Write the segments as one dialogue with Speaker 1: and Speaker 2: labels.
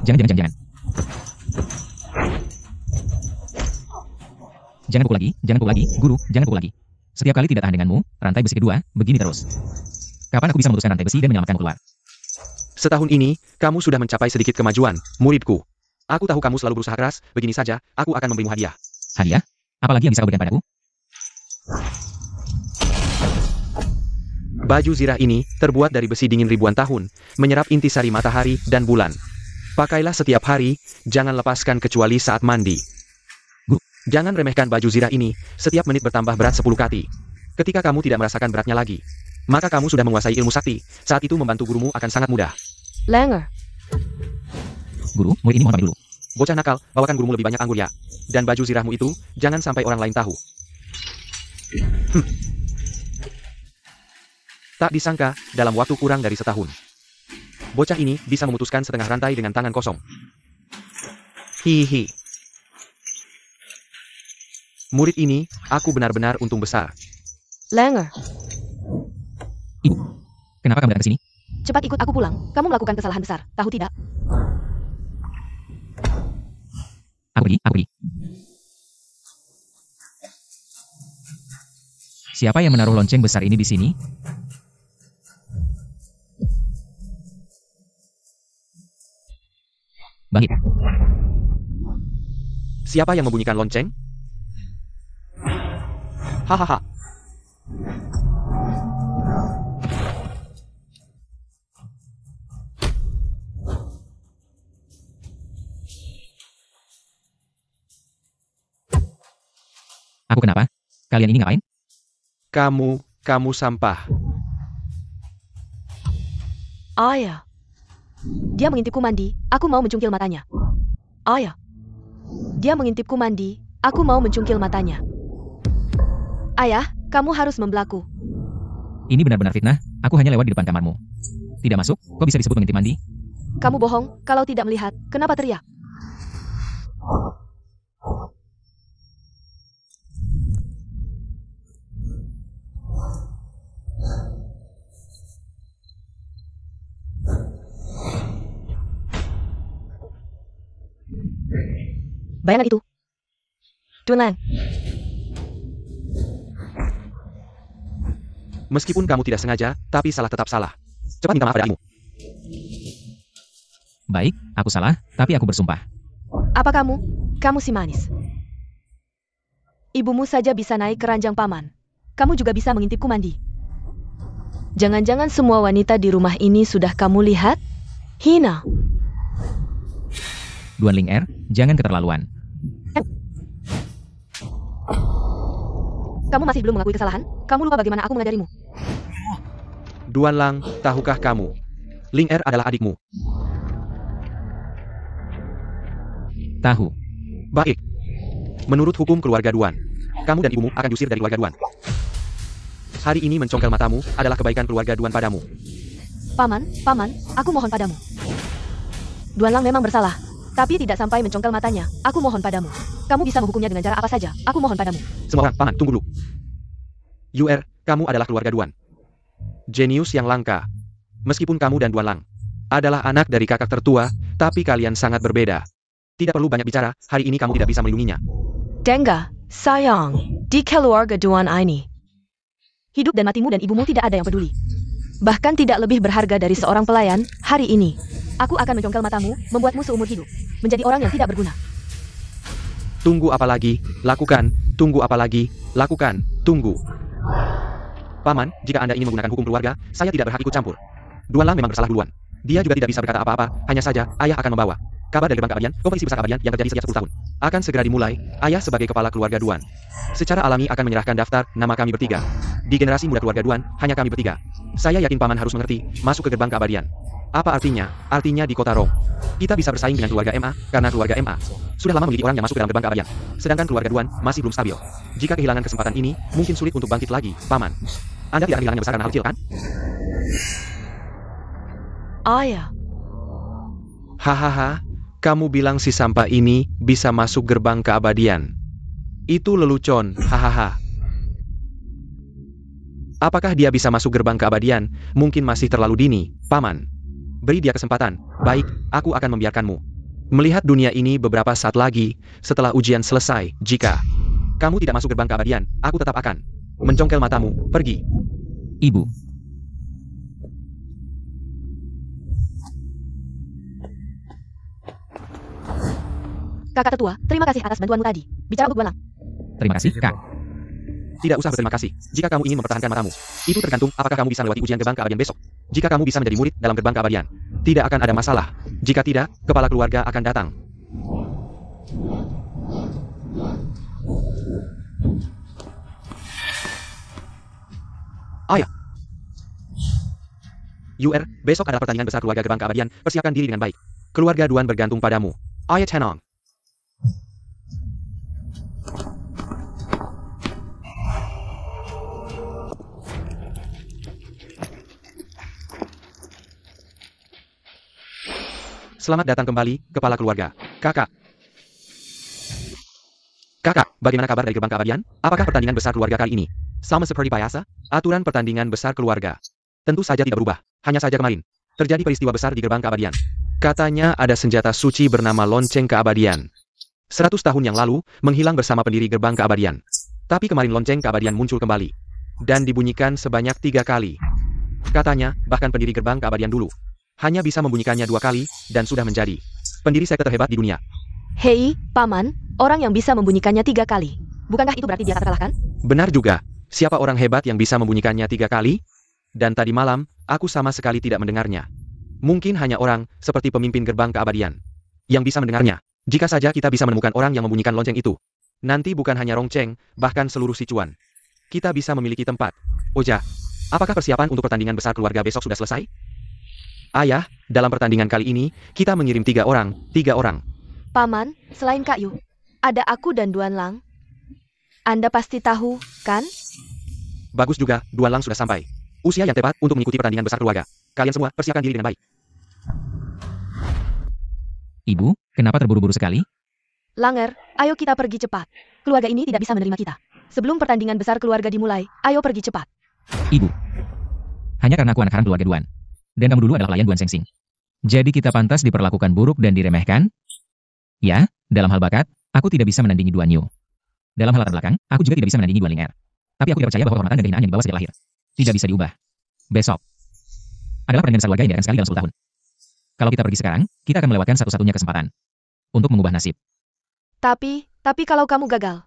Speaker 1: Jangan. Jangan pukul lagi, guru, jangan pukul lagi. Setiap kali tidak tahan denganmu, rantai besi kedua, begini terus. Kapan aku bisa memutuskan rantai besi dan menyelamatkanmu keluar?
Speaker 2: Setahun ini, kamu sudah mencapai sedikit kemajuan, muridku. Aku tahu kamu selalu berusaha keras, begini saja, aku akan memberimu hadiah.
Speaker 1: Hadiah? Apalagi yang bisa kau berikan padaku?
Speaker 2: Baju zirah ini terbuat dari besi dingin ribuan tahun, menyerap intisari matahari dan bulan. Pakailah setiap hari, jangan lepaskan kecuali saat mandi. Jangan remehkan baju zirah ini, setiap menit bertambah berat 10 kali. Ketika kamu tidak merasakan beratnya lagi, maka kamu sudah menguasai ilmu sakti. Saat itu membantu gurumu akan sangat mudah.
Speaker 3: Langer.
Speaker 1: Guru, murid ini mohon pamit dulu.
Speaker 2: Bocah nakal, bawakan gurumu lebih banyak anggur ya. Dan baju zirahmu itu, jangan sampai orang lain tahu. Tak disangka, dalam waktu kurang dari setahun, bocah ini bisa memutuskan setengah rantai dengan tangan kosong. Hihi. Murid ini, aku benar-benar untung besar.
Speaker 3: Langer.
Speaker 1: Ibu, kenapa kamu datang ke sini?
Speaker 3: Cepat ikut aku pulang. Kamu melakukan kesalahan besar, tahu tidak?
Speaker 1: Aku pergi. Siapa yang menaruh lonceng besar ini di sini? Bangkit.
Speaker 2: Siapa yang membunyikan lonceng? Hahaha.
Speaker 1: Aku kenapa? Kalian ini ngapain?
Speaker 2: Kamu sampah.
Speaker 3: Ayah. Dia mengintipku mandi, aku mau mencungkil matanya. Ayah. Dia mengintipku mandi, aku mau mencungkil matanya. Ayah, kamu harus membelaku.
Speaker 1: Ini benar-benar fitnah, aku hanya lewat di depan kamarmu. Tidak masuk, kok bisa disebut mengintip mandi?
Speaker 3: Kamu bohong, kalau tidak melihat, kenapa teriak? Bayangan itu. Tuan Lang.
Speaker 2: Meskipun kamu tidak sengaja, tapi salah tetap salah. Cepat minta maaf pada ibumu.
Speaker 1: Baik, aku salah, tapi aku bersumpah.
Speaker 3: Apa kamu? Kamu si manis. Ibumu saja bisa naik ke ranjang paman. Kamu juga bisa mengintipku mandi. Jangan-jangan semua wanita di rumah ini sudah kamu lihat? Hina.
Speaker 1: Duan Ling Er, jangan keterlaluan.
Speaker 3: Kamu masih belum mengakui kesalahan? Kamu lupa bagaimana aku mengajarimu?
Speaker 2: Duan Lang, tahukah kamu? Ling Er adalah adikmu.
Speaker 1: Tahu.
Speaker 2: Baik. Menurut hukum keluarga Duan, kamu dan ibumu akan diusir dari keluarga Duan. Hari ini mencongkel matamu adalah kebaikan keluarga Duan padamu.
Speaker 3: Paman, aku mohon padamu. Duan Lang memang bersalah, tapi tidak sampai mencongkel matanya. Aku mohon padamu. Kamu bisa menghukumnya dengan cara apa saja. Aku mohon padamu.
Speaker 2: Semua orang, paman, tunggu dulu. Yuer, kamu adalah keluarga Duan. Jenius yang langka. Meskipun kamu dan Duan Lang adalah anak dari kakak tertua, tapi kalian sangat berbeda. Tidak perlu banyak bicara, hari ini kamu tidak bisa melindunginya.
Speaker 3: Dengga, sayang, di keluarga Duan ini. Hidup dan matimu dan ibumu tidak ada yang peduli. Bahkan tidak lebih berharga dari seorang pelayan, hari ini. Aku akan mencongkel matamu, membuatmu seumur hidup. Menjadi orang yang tidak berguna.
Speaker 2: Tunggu apa lagi? Lakukan. Tunggu apa lagi? Lakukan. Tunggu. Paman, jika Anda ingin menggunakan hukum keluarga, saya tidak berhak ikut campur. Duan Lang memang bersalah duluan. Dia juga tidak bisa berkata apa-apa, hanya saja, ayah akan membawa kabar dari gerbang keabadian, kompetisi besar keabadian yang terjadi setiap 10 tahun. Akan segera dimulai, ayah sebagai kepala keluarga Duan secara alami akan menyerahkan daftar nama kami bertiga. Di generasi muda keluarga Duan, hanya kami bertiga. Saya yakin paman harus mengerti, masuk ke gerbang keabadian. Apa artinya? Artinya di kota Rome. Kita bisa bersaing dengan keluarga MA, karena keluarga MA sudah lama memiliki orang yang masuk ke dalam gerbang keabadian. Sedangkan keluarga Duan masih belum stabil. Jika kehilangan kesempatan ini, mungkin sulit untuk bangkit lagi, paman. Anda tidak akan kehilangan yang besar karena hal kecil, kan?
Speaker 3: Ayah.
Speaker 2: Hahaha, kamu bilang si sampah ini bisa masuk gerbang keabadian. Itu lelucon, hahaha. Apakah dia bisa masuk gerbang keabadian? Mungkin masih terlalu dini, paman. Beri dia kesempatan. Baik, aku akan membiarkanmu. Melihat dunia ini beberapa saat lagi, setelah ujian selesai, jika kamu tidak masuk gerbang keabadian, aku tetap akan mencongkel matamu, pergi.
Speaker 1: Ibu.
Speaker 3: Kakak tetua, terima kasih atas bantuanmu tadi. Bicara untuk Duan Lang.
Speaker 1: Terima kasih, Kak.
Speaker 2: Tidak usah berterima kasih, jika kamu ingin mempertahankan matamu. Itu tergantung apakah kamu bisa melewati ujian gerbang keabadian besok. Jika kamu bisa menjadi murid dalam gerbang keabadian, tidak akan ada masalah. Jika tidak, kepala keluarga akan datang. Ayah. UR, besok adalah pertandingan besar keluarga gerbang keabadian, persiapkan diri dengan baik. Keluarga Duan bergantung padamu. Ayah Tenong. Selamat datang kembali, kepala keluarga. Kakak. Kakak, bagaimana kabar dari gerbang keabadian? Apakah pertandingan besar keluarga kali ini sama seperti biasa? Aturan pertandingan besar keluarga tentu saja tidak berubah. Hanya saja kemarin terjadi peristiwa besar di gerbang keabadian. Katanya ada senjata suci bernama lonceng keabadian. 100 tahun yang lalu, menghilang bersama pendiri gerbang keabadian. Tapi kemarin lonceng keabadian muncul kembali. Dan dibunyikan sebanyak 3 kali. Katanya, bahkan pendiri gerbang keabadian dulu hanya bisa membunyikannya 2 kali, dan sudah menjadi pendiri sekte terhebat di dunia.
Speaker 3: Hei, Paman, orang yang bisa membunyikannya 3 kali. Bukankah itu berarti dia tak terkalahkan?
Speaker 2: Benar juga. Siapa orang hebat yang bisa membunyikannya 3 kali? Dan tadi malam, aku sama sekali tidak mendengarnya. Mungkin hanya orang, seperti pemimpin gerbang keabadian, yang bisa mendengarnya. Jika saja kita bisa menemukan orang yang membunyikan lonceng itu, nanti bukan hanya Rongcheng, bahkan seluruh Sichuan, kita bisa memiliki tempat. Oja, apakah persiapan untuk pertandingan besar keluarga besok sudah selesai? Ayah, dalam pertandingan kali ini, kita mengirim 3 orang.
Speaker 3: Paman, selain Kak Yu, ada aku dan Duan Lang. Anda pasti tahu, kan?
Speaker 2: Bagus juga, Duan Lang sudah sampai. Usia yang tepat untuk mengikuti pertandingan besar keluarga. Kalian semua persiapkan diri dengan baik.
Speaker 1: Ibu, kenapa terburu-buru sekali?
Speaker 3: Langer, ayo kita pergi cepat. Keluarga ini tidak bisa menerima kita. Sebelum pertandingan besar keluarga dimulai, ayo pergi cepat.
Speaker 1: Ibu. Hanya karena aku anak haram keluarga Duan. Dan kamu dulu adalah klien Duan Sengsing. Jadi kita pantas diperlakukan buruk dan diremehkan? Ya, dalam hal bakat, aku tidak bisa menandingi Duan Yu. Dalam hal latar belakang, aku juga tidak bisa menandingi Duan Ling Er. Tapi aku tidak percaya bahwa kehormatan dan kehinaan yang dibawa sejak lahir tidak bisa diubah. Besok adalah pertandingan besar keluarga yang diadakan sekali dalam 10 tahun. Kalau kita pergi sekarang, kita akan melewatkan satu-satunya kesempatan untuk mengubah nasib.
Speaker 3: Tapi kalau kamu gagal.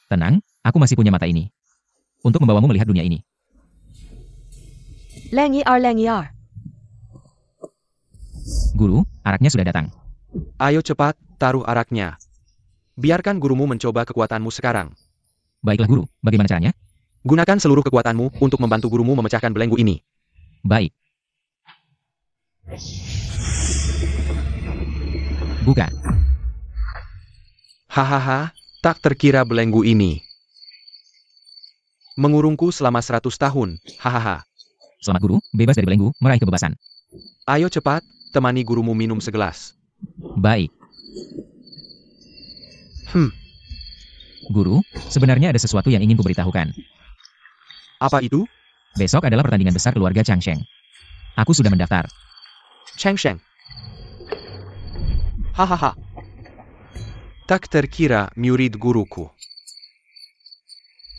Speaker 1: Tenang, aku masih punya mata ini untuk membawamu melihat dunia ini.
Speaker 3: Leng Yiar.
Speaker 1: Guru, araknya sudah datang.
Speaker 2: Ayo cepat, taruh araknya. Biarkan gurumu mencoba kekuatanmu sekarang.
Speaker 1: Baiklah guru, bagaimana caranya?
Speaker 2: Gunakan seluruh kekuatanmu untuk membantu gurumu memecahkan belenggu ini.
Speaker 1: Baik. Buka.
Speaker 2: Hahaha, tak terkira belenggu ini mengurungku selama 100 tahun, hahaha.
Speaker 1: Selamat guru, bebas dari belenggu, meraih kebebasan.
Speaker 2: Ayo cepat, temani gurumu minum segelas.
Speaker 1: Baik. Guru, sebenarnya ada sesuatu yang ingin kuberitahukan.
Speaker 2: Apa itu?
Speaker 1: Besok adalah pertandingan besar keluarga Changsheng. Aku sudah mendaftar.
Speaker 2: Changsheng. Hahaha. Tak terkira murid guruku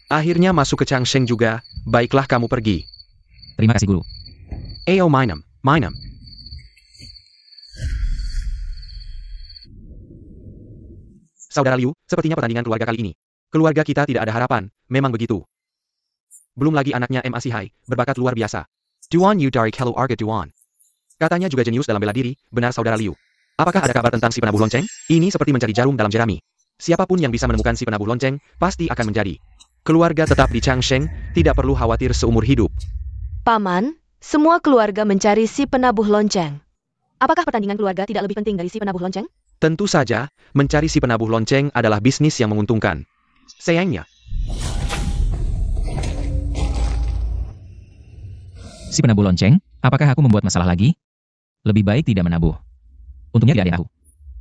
Speaker 2: akhirnya masuk ke Changsheng juga. Baiklah kamu pergi.
Speaker 1: Terima kasih guru.
Speaker 2: Ayo mainem. Saudara Liu, sepertinya pertandingan keluarga kali ini, keluarga kita tidak ada harapan, memang begitu. Belum lagi anaknya M. Asihai, berbakat luar biasa. Duan Yu dari keluarga Duan. Katanya juga jenius dalam bela diri, benar saudara Liu. Apakah ada kabar tentang si penabuh lonceng? Ini seperti mencari jarum dalam jerami. Siapapun yang bisa menemukan si penabuh lonceng, pasti akan menjadi keluarga tetap di Changsheng, tidak perlu khawatir seumur hidup.
Speaker 3: Paman, semua keluarga mencari si penabuh lonceng. Apakah pertandingan keluarga tidak lebih penting dari si penabuh lonceng?
Speaker 2: Tentu saja, mencari si penabuh lonceng adalah bisnis yang menguntungkan. Sayangnya,
Speaker 1: si penabuh lonceng, apakah aku membuat masalah lagi? Lebih baik tidak menabuh. Untungnya tidak ada yang tahu.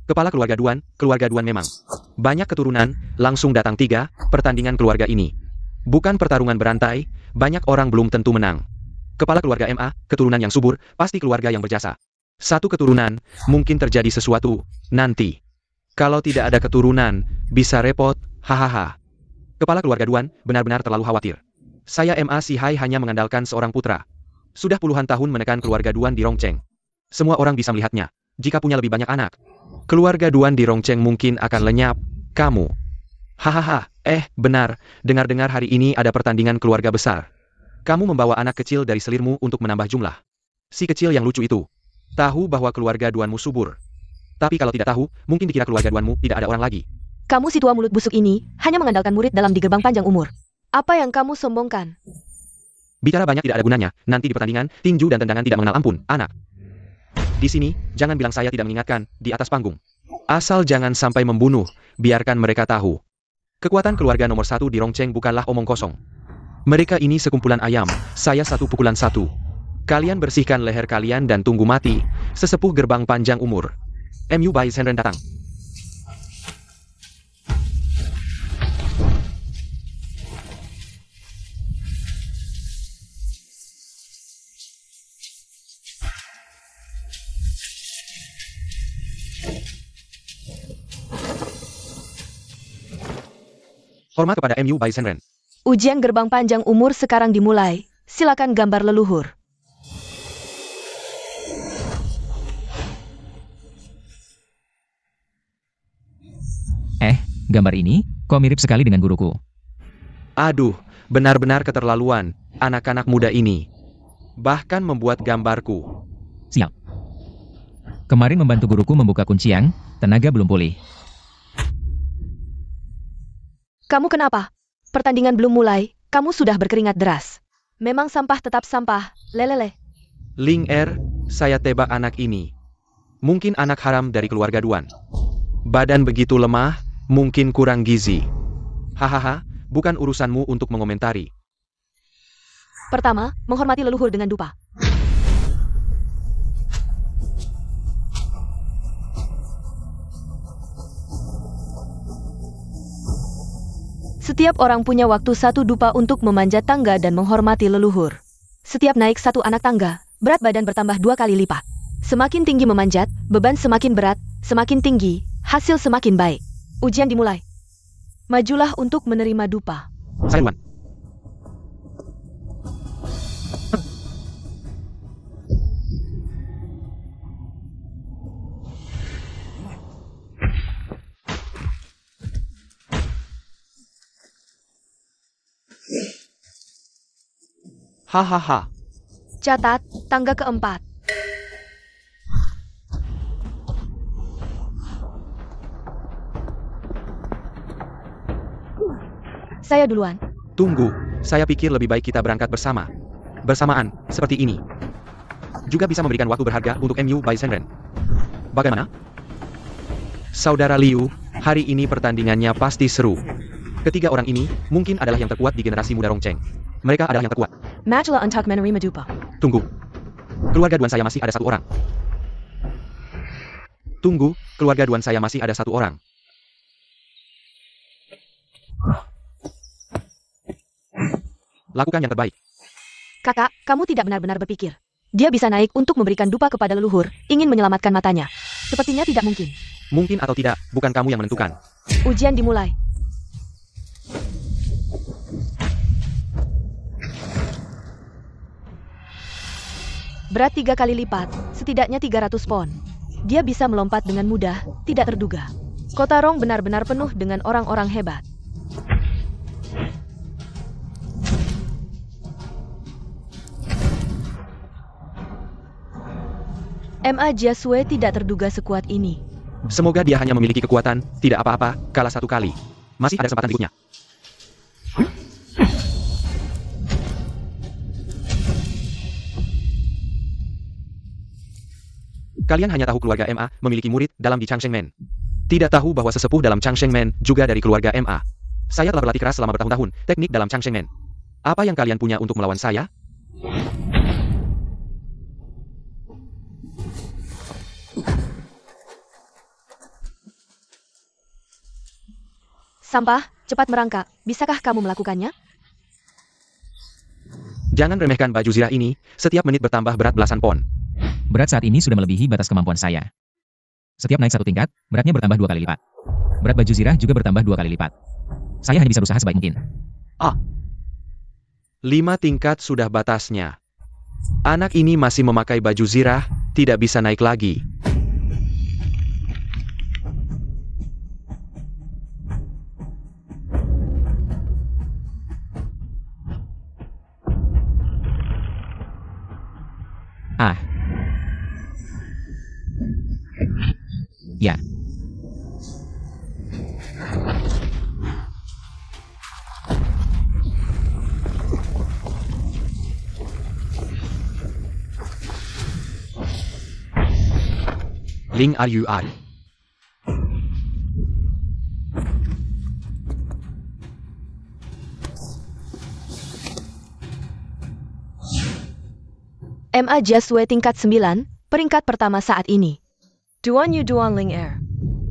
Speaker 2: Kepala keluarga Duan memang banyak keturunan, langsung datang 3 pertandingan keluarga ini. Bukan pertarungan berantai, banyak orang belum tentu menang. Kepala keluarga MA, keturunan yang subur, pasti keluarga yang berjasa. Satu keturunan, mungkin terjadi sesuatu, nanti. Kalau tidak ada keturunan, bisa repot, hahaha. Kepala keluarga Duan, benar-benar terlalu khawatir. Saya Ma Si Hai hanya mengandalkan seorang putra. Sudah puluhan tahun menekan keluarga Duan di Rongcheng. Semua orang bisa melihatnya. Jika punya lebih banyak anak, keluarga Duan di Rongcheng mungkin akan lenyap. Kamu. Hahaha, benar. Dengar-dengar hari ini ada pertandingan keluarga besar. Kamu membawa anak kecil dari selirmu untuk menambah jumlah. Si kecil yang lucu itu tahu bahwa keluarga Duanmu subur. Tapi kalau tidak tahu, mungkin dikira keluarga Duanmu tidak ada orang lagi.
Speaker 3: Kamu si tua mulut busuk ini, hanya mengandalkan murid dalam di gerbang panjang umur. Apa yang kamu sombongkan?
Speaker 2: Bicara banyak tidak ada gunanya, nanti di pertandingan, tinju dan tendangan tidak mengenal ampun, anak. Di sini, jangan bilang saya tidak mengingatkan, di atas panggung. Asal jangan sampai membunuh, biarkan mereka tahu. Kekuatan keluarga nomor 1 di Rongcheng bukanlah omong kosong. Mereka ini sekumpulan ayam, saya satu pukulan satu. Kalian bersihkan leher kalian dan tunggu mati, sesepuh gerbang panjang umur. MU Bai Senren datang. Hormat kepada MU Bai Senren.
Speaker 3: Ujian gerbang panjang umur sekarang dimulai. Silakan gambar leluhur.
Speaker 1: Gambar ini, kok mirip sekali dengan guruku.
Speaker 2: Aduh, benar-benar keterlaluan, anak-anak muda ini. Bahkan membuat gambarku.
Speaker 1: Siap. Kemarin membantu guruku membuka kuncian, tenaga belum pulih.
Speaker 3: Kamu kenapa? Pertandingan belum mulai, kamu sudah berkeringat deras. Memang sampah tetap sampah, lelele.
Speaker 2: Ling Er, saya tebak anak ini. Mungkin anak haram dari keluarga Duan. Badan begitu lemah, mungkin kurang gizi. Hahaha, bukan urusanmu untuk mengomentari.
Speaker 3: Pertama, menghormati leluhur dengan dupa. Setiap orang punya waktu satu dupa untuk memanjat tangga dan menghormati leluhur. Setiap naik satu anak tangga, berat badan bertambah 2 kali lipat. Semakin tinggi memanjat, beban semakin berat, semakin tinggi, hasil semakin baik. Ujian dimulai. Majulah untuk menerima dupa.
Speaker 2: Saya Duan. Hahaha.
Speaker 3: Catat, tangga keempat. Saya duluan.
Speaker 2: Tunggu, saya pikir lebih baik kita berangkat bersama. Bersamaan, seperti ini. Juga bisa memberikan waktu berharga untuk MU Bai Senren. Bagaimana? Saudara Liu, hari ini pertandingannya pasti seru. Ketiga orang ini, mungkin adalah yang terkuat di generasi muda Rongcheng. Mereka adalah yang terkuat.
Speaker 3: Matchlah untuk menerima dupa.
Speaker 2: Tunggu. Keluarga Duan saya masih ada satu orang. Tunggu, keluarga Duan saya masih ada satu orang. Lakukan yang terbaik.
Speaker 3: Kakak, kamu tidak benar-benar berpikir. Dia bisa naik untuk memberikan dupa kepada leluhur, ingin menyelamatkan matanya. Sepertinya tidak mungkin.
Speaker 2: Mungkin atau tidak, bukan kamu yang menentukan.
Speaker 3: Ujian dimulai. Berat 3 kali lipat, setidaknya 300 pon. Dia bisa melompat dengan mudah, tidak terduga. Kota Rong benar-benar penuh dengan orang-orang hebat. Ma Jiasue tidak terduga sekuat ini.
Speaker 2: Semoga dia hanya memiliki kekuatan, tidak apa-apa, kalah satu kali. Masih ada kesempatan berikutnya. Kalian hanya tahu keluarga MA memiliki murid dalam di Changsheng Men. Tidak tahu bahwa sesepuh dalam Changsheng Men juga dari keluarga MA. Saya telah berlatih keras selama bertahun-tahun, teknik dalam Changsheng Men. Apa yang kalian punya untuk melawan saya?
Speaker 3: Sampah, cepat merangkak. Bisakah kamu melakukannya?
Speaker 2: Jangan remehkan baju zirah ini, setiap menit bertambah berat belasan pon.
Speaker 1: Berat saat ini sudah melebihi batas kemampuan saya. Setiap naik satu tingkat, beratnya bertambah 2 kali lipat. Berat baju zirah juga bertambah 2 kali lipat. Saya hanya bisa berusaha sebaik mungkin.
Speaker 2: 5 tingkat sudah batasnya. Anak ini masih memakai baju zirah, tidak bisa naik lagi.
Speaker 1: Ya.
Speaker 2: Ling RUI.
Speaker 3: MA Jaswe tingkat 9, peringkat pertama saat ini. Duan Yu Duan Ling Er.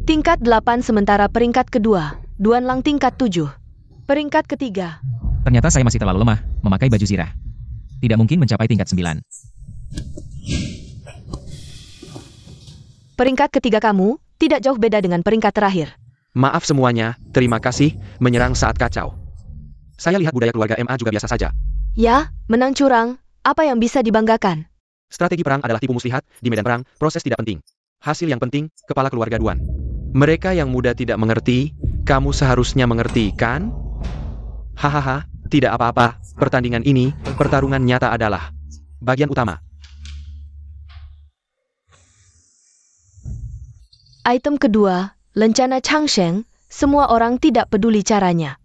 Speaker 3: Tingkat 8 sementara peringkat kedua, Duan Lang tingkat 7. Peringkat ketiga.
Speaker 1: Ternyata saya masih terlalu lemah memakai baju zirah. Tidak mungkin mencapai tingkat 9.
Speaker 3: Peringkat ketiga kamu, tidak jauh beda dengan peringkat terakhir.
Speaker 2: Maaf semuanya, terima kasih, menyerang saat kacau. Saya lihat budaya keluarga MA juga biasa saja.
Speaker 3: Ya, menang curang, apa yang bisa dibanggakan?
Speaker 2: Strategi perang adalah tipu muslihat, di medan perang, proses tidak penting. Hasil yang penting, kepala keluarga Duan. Mereka yang muda tidak mengerti, kamu seharusnya mengerti, kan? Hahaha, tidak apa-apa, pertandingan ini, pertarungan nyata adalah bagian utama.
Speaker 3: Item kedua, lencana Changsheng, semua orang tidak peduli caranya.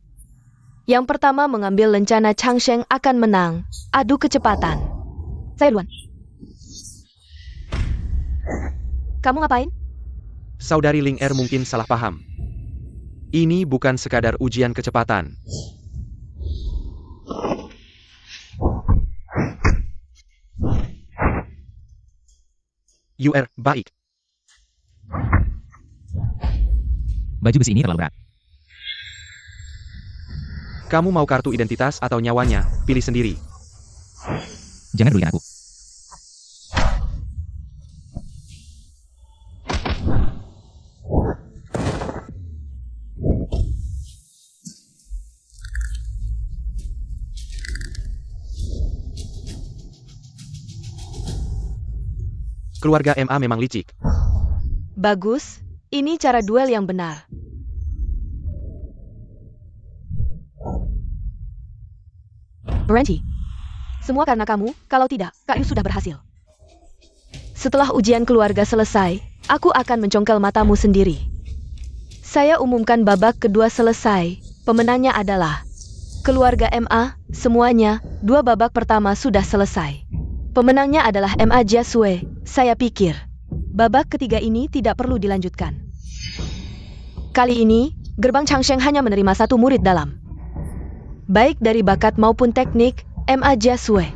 Speaker 3: Yang pertama mengambil lencana Changsheng akan menang, adu kecepatan. Saya duluan. Kamu ngapain?
Speaker 2: Saudari Ling Er mungkin salah paham. Ini bukan sekadar ujian kecepatan. UR, baik.
Speaker 1: Baju besi ini terlalu berat.
Speaker 2: Kamu mau kartu identitas atau nyawanya? Pilih sendiri.
Speaker 1: Jangan pedulikan aku.
Speaker 2: Keluarga MA memang licik.
Speaker 3: Bagus, ini cara duel yang benar. Berhenti. Semua karena kamu, kalau tidak, Kak Yu sudah berhasil. Setelah ujian keluarga selesai, aku akan mencongkel matamu sendiri. Saya umumkan babak kedua selesai, pemenangnya adalah keluarga MA, semuanya, 2 babak pertama sudah selesai. Pemenangnya adalah MA Jaswe, saya pikir. Babak ketiga ini tidak perlu dilanjutkan. Kali ini, gerbang Changsheng hanya menerima 1 murid dalam. Baik dari bakat maupun teknik, MA Jaswe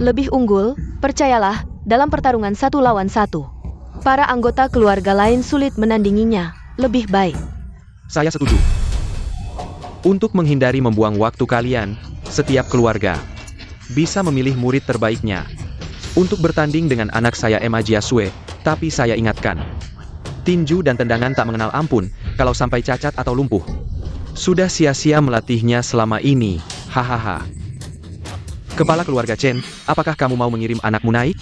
Speaker 3: lebih unggul, percayalah, dalam pertarungan 1 lawan 1. Para anggota keluarga lain sulit menandinginya, lebih baik.
Speaker 2: Saya setuju. Untuk menghindari membuang waktu kalian, setiap keluarga bisa memilih murid terbaiknya untuk bertanding dengan anak saya MA Jaswe, tapi saya ingatkan, tinju dan tendangan tak mengenal ampun kalau sampai cacat atau lumpuh. Sudah sia-sia melatihnya selama ini, hahaha. Kepala keluarga Chen, apakah kamu mau mengirim anakmu naik?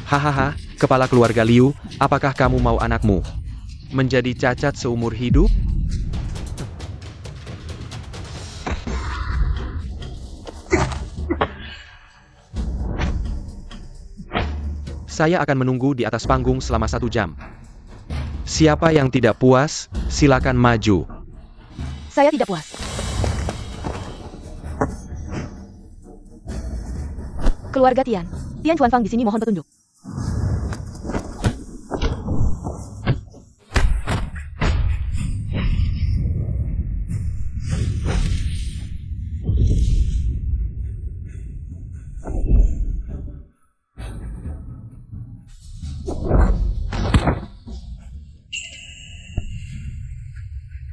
Speaker 2: Hahaha, kepala keluarga Liu, apakah kamu mau anakmu menjadi cacat seumur hidup? Saya akan menunggu di atas panggung selama 1 jam. Siapa yang tidak puas, silakan maju.
Speaker 3: Saya tidak puas. Keluarga Tian Chuanfang di sini mohon petunjuk.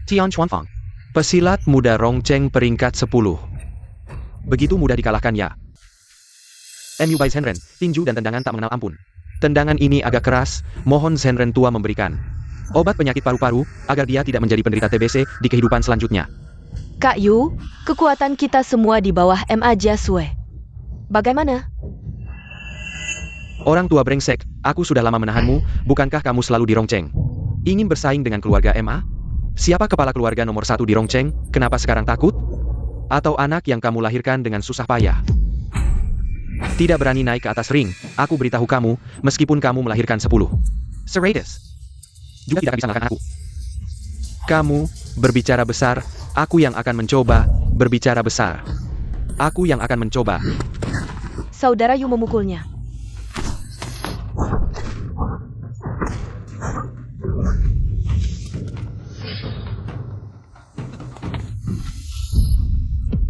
Speaker 2: Tian Chuanfang, pesilat muda Rongcheng peringkat 10. Begitu mudah dikalahkan ya? MU by Zhenren, tinju dan tendangan tak mengenal ampun. Tendangan ini agak keras, mohon Zhenren tua memberikan obat penyakit paru-paru, agar dia tidak menjadi penderita TBC di kehidupan selanjutnya.
Speaker 3: Kak Yu, kekuatan kita semua di bawah MA Jiasue. Bagaimana?
Speaker 2: Orang tua brengsek, aku sudah lama menahanmu, bukankah kamu selalu di Rongcheng? Ingin bersaing dengan keluarga MA? Siapa kepala keluarga nomor 1 di Rongcheng, kenapa sekarang takut? Atau anak yang kamu lahirkan dengan susah payah? Tidak berani naik ke atas ring, aku beritahu kamu, meskipun kamu melahirkan 10 Serratus, juga tidak akan bisa mengalahkan aku. Kamu berbicara besar, aku yang akan mencoba berbicara besar. Aku yang akan mencoba.
Speaker 3: Saudara Yu memukulnya.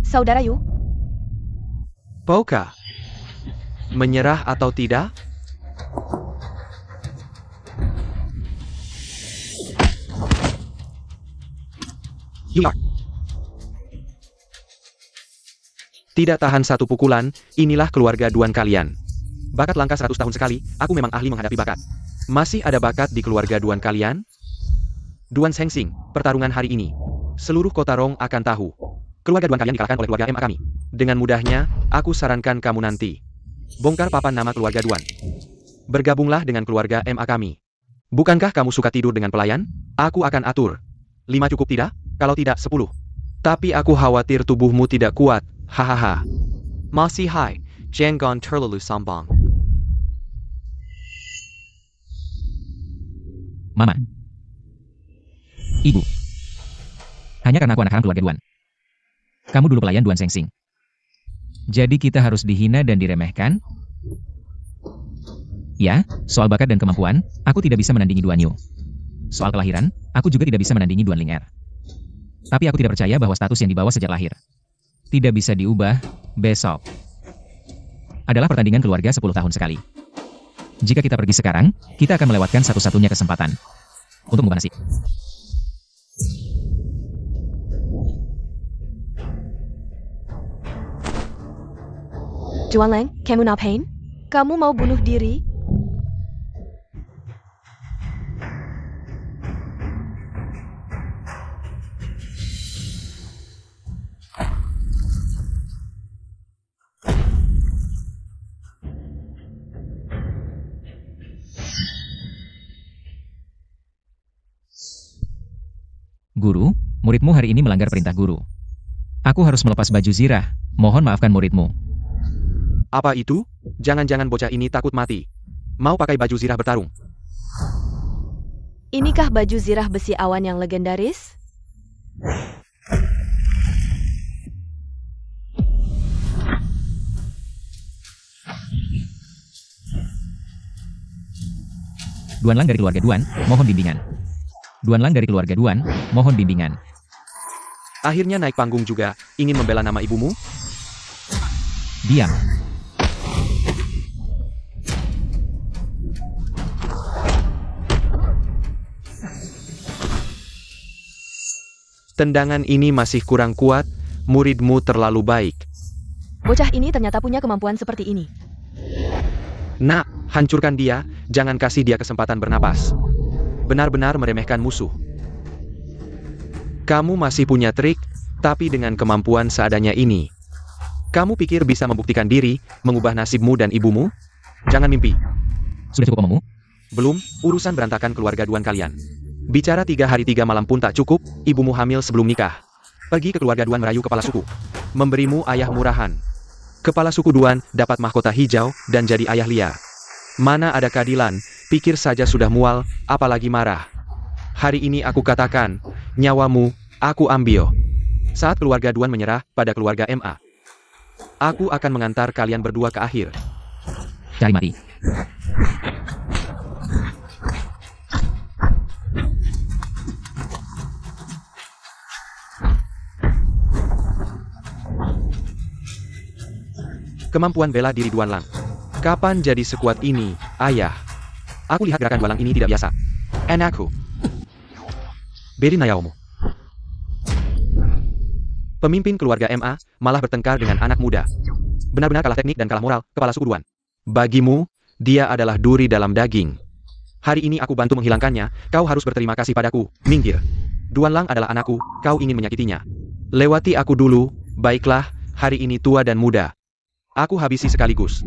Speaker 3: Saudara Yu,
Speaker 2: Poka, menyerah atau tidak? Yuar. Tidak tahan satu pukulan, inilah keluarga Duan kalian. Bakat langka 100 tahun sekali, aku memang ahli menghadapi bakat. Masih ada bakat di keluarga Duan kalian? Duan Sengsing, pertarungan hari ini. Seluruh kota Rong akan tahu. Keluarga Duan kalian dikalahkan oleh keluarga MA kami. Dengan mudahnya, aku sarankan kamu nanti bongkar papan nama keluarga Duan. Bergabunglah dengan keluarga MA kami. Bukankah kamu suka tidur dengan pelayan? Aku akan atur. 5 cukup tidak? Kalau tidak 10. Tapi aku khawatir tubuhmu tidak kuat. Hahaha. Masih hai. Jangan terlalu sombong.
Speaker 1: Mama. Ibu. Hanya karena aku anak haram keluarga Duan. Kamu dulu pelayan Duan Sengsing. Jadi kita harus dihina dan diremehkan? Ya, soal bakat dan kemampuan, aku tidak bisa menandingi Duan Yu. Soal kelahiran, aku juga tidak bisa menandingi Duan Ling Er. Tapi aku tidak percaya bahwa status yang dibawa sejak lahir tidak bisa diubah besok. Adalah pertandingan keluarga 10 tahun sekali. Jika kita pergi sekarang, kita akan melewatkan satu-satunya kesempatan untuk mengubah nasib.
Speaker 3: Juan Lang, kamu ngapain? Kamu mau bunuh diri?
Speaker 1: Guru, muridmu hari ini melanggar perintah guru. Aku harus melepas baju zirah. Mohon maafkan muridmu.
Speaker 2: Apa itu? Jangan-jangan bocah ini takut mati. Mau pakai baju zirah bertarung?
Speaker 3: Inikah baju zirah besi awan yang legendaris?
Speaker 1: Duan Lang dari keluarga Duan, mohon bimbingan. Duan Lang dari keluarga Duan, mohon bimbingan.
Speaker 2: Akhirnya naik panggung juga, ingin membela nama ibumu?
Speaker 1: Diam.
Speaker 2: Tendangan ini masih kurang kuat, muridmu terlalu baik.
Speaker 3: Bocah ini ternyata punya kemampuan seperti ini.
Speaker 2: Nak, hancurkan dia, jangan kasih dia kesempatan bernapas. Benar-benar meremehkan musuh. Kamu masih punya trik, tapi dengan kemampuan seadanya ini. Kamu pikir bisa membuktikan diri, mengubah nasibmu dan ibumu? Jangan mimpi.
Speaker 1: Sudah cukup omonganmu?
Speaker 2: Belum, urusan berantakan keluarga Duan kalian. Bicara 3 hari 3 malam pun tak cukup, ibumu hamil sebelum nikah. Pergi ke keluarga Duan merayu kepala suku. Memberimu ayah murahan. Kepala suku Duan dapat mahkota hijau dan jadi ayah liar. Mana ada keadilan, pikir saja sudah mual, apalagi marah. Hari ini aku katakan, nyawamu, aku ambil. Saat keluarga Duan menyerah pada keluarga MA. Aku akan mengantar kalian berdua ke akhir.
Speaker 1: Cari mati.
Speaker 2: Kemampuan bela diri Duan Lang. Kapan jadi sekuat ini, ayah? Aku lihat gerakan Duan Lang ini tidak biasa. Anakku. Beri nayaomu. Pemimpin keluarga MA malah bertengkar dengan anak muda. Benar-benar kalah teknik dan kalah moral, kepala suku Duan. Bagimu, dia adalah duri dalam daging. Hari ini aku bantu menghilangkannya, kau harus berterima kasih padaku, minggir. Duan Lang adalah anakku, kau ingin menyakitinya. Lewati aku dulu, baiklah, hari ini tua dan muda. Aku habisi sekaligus.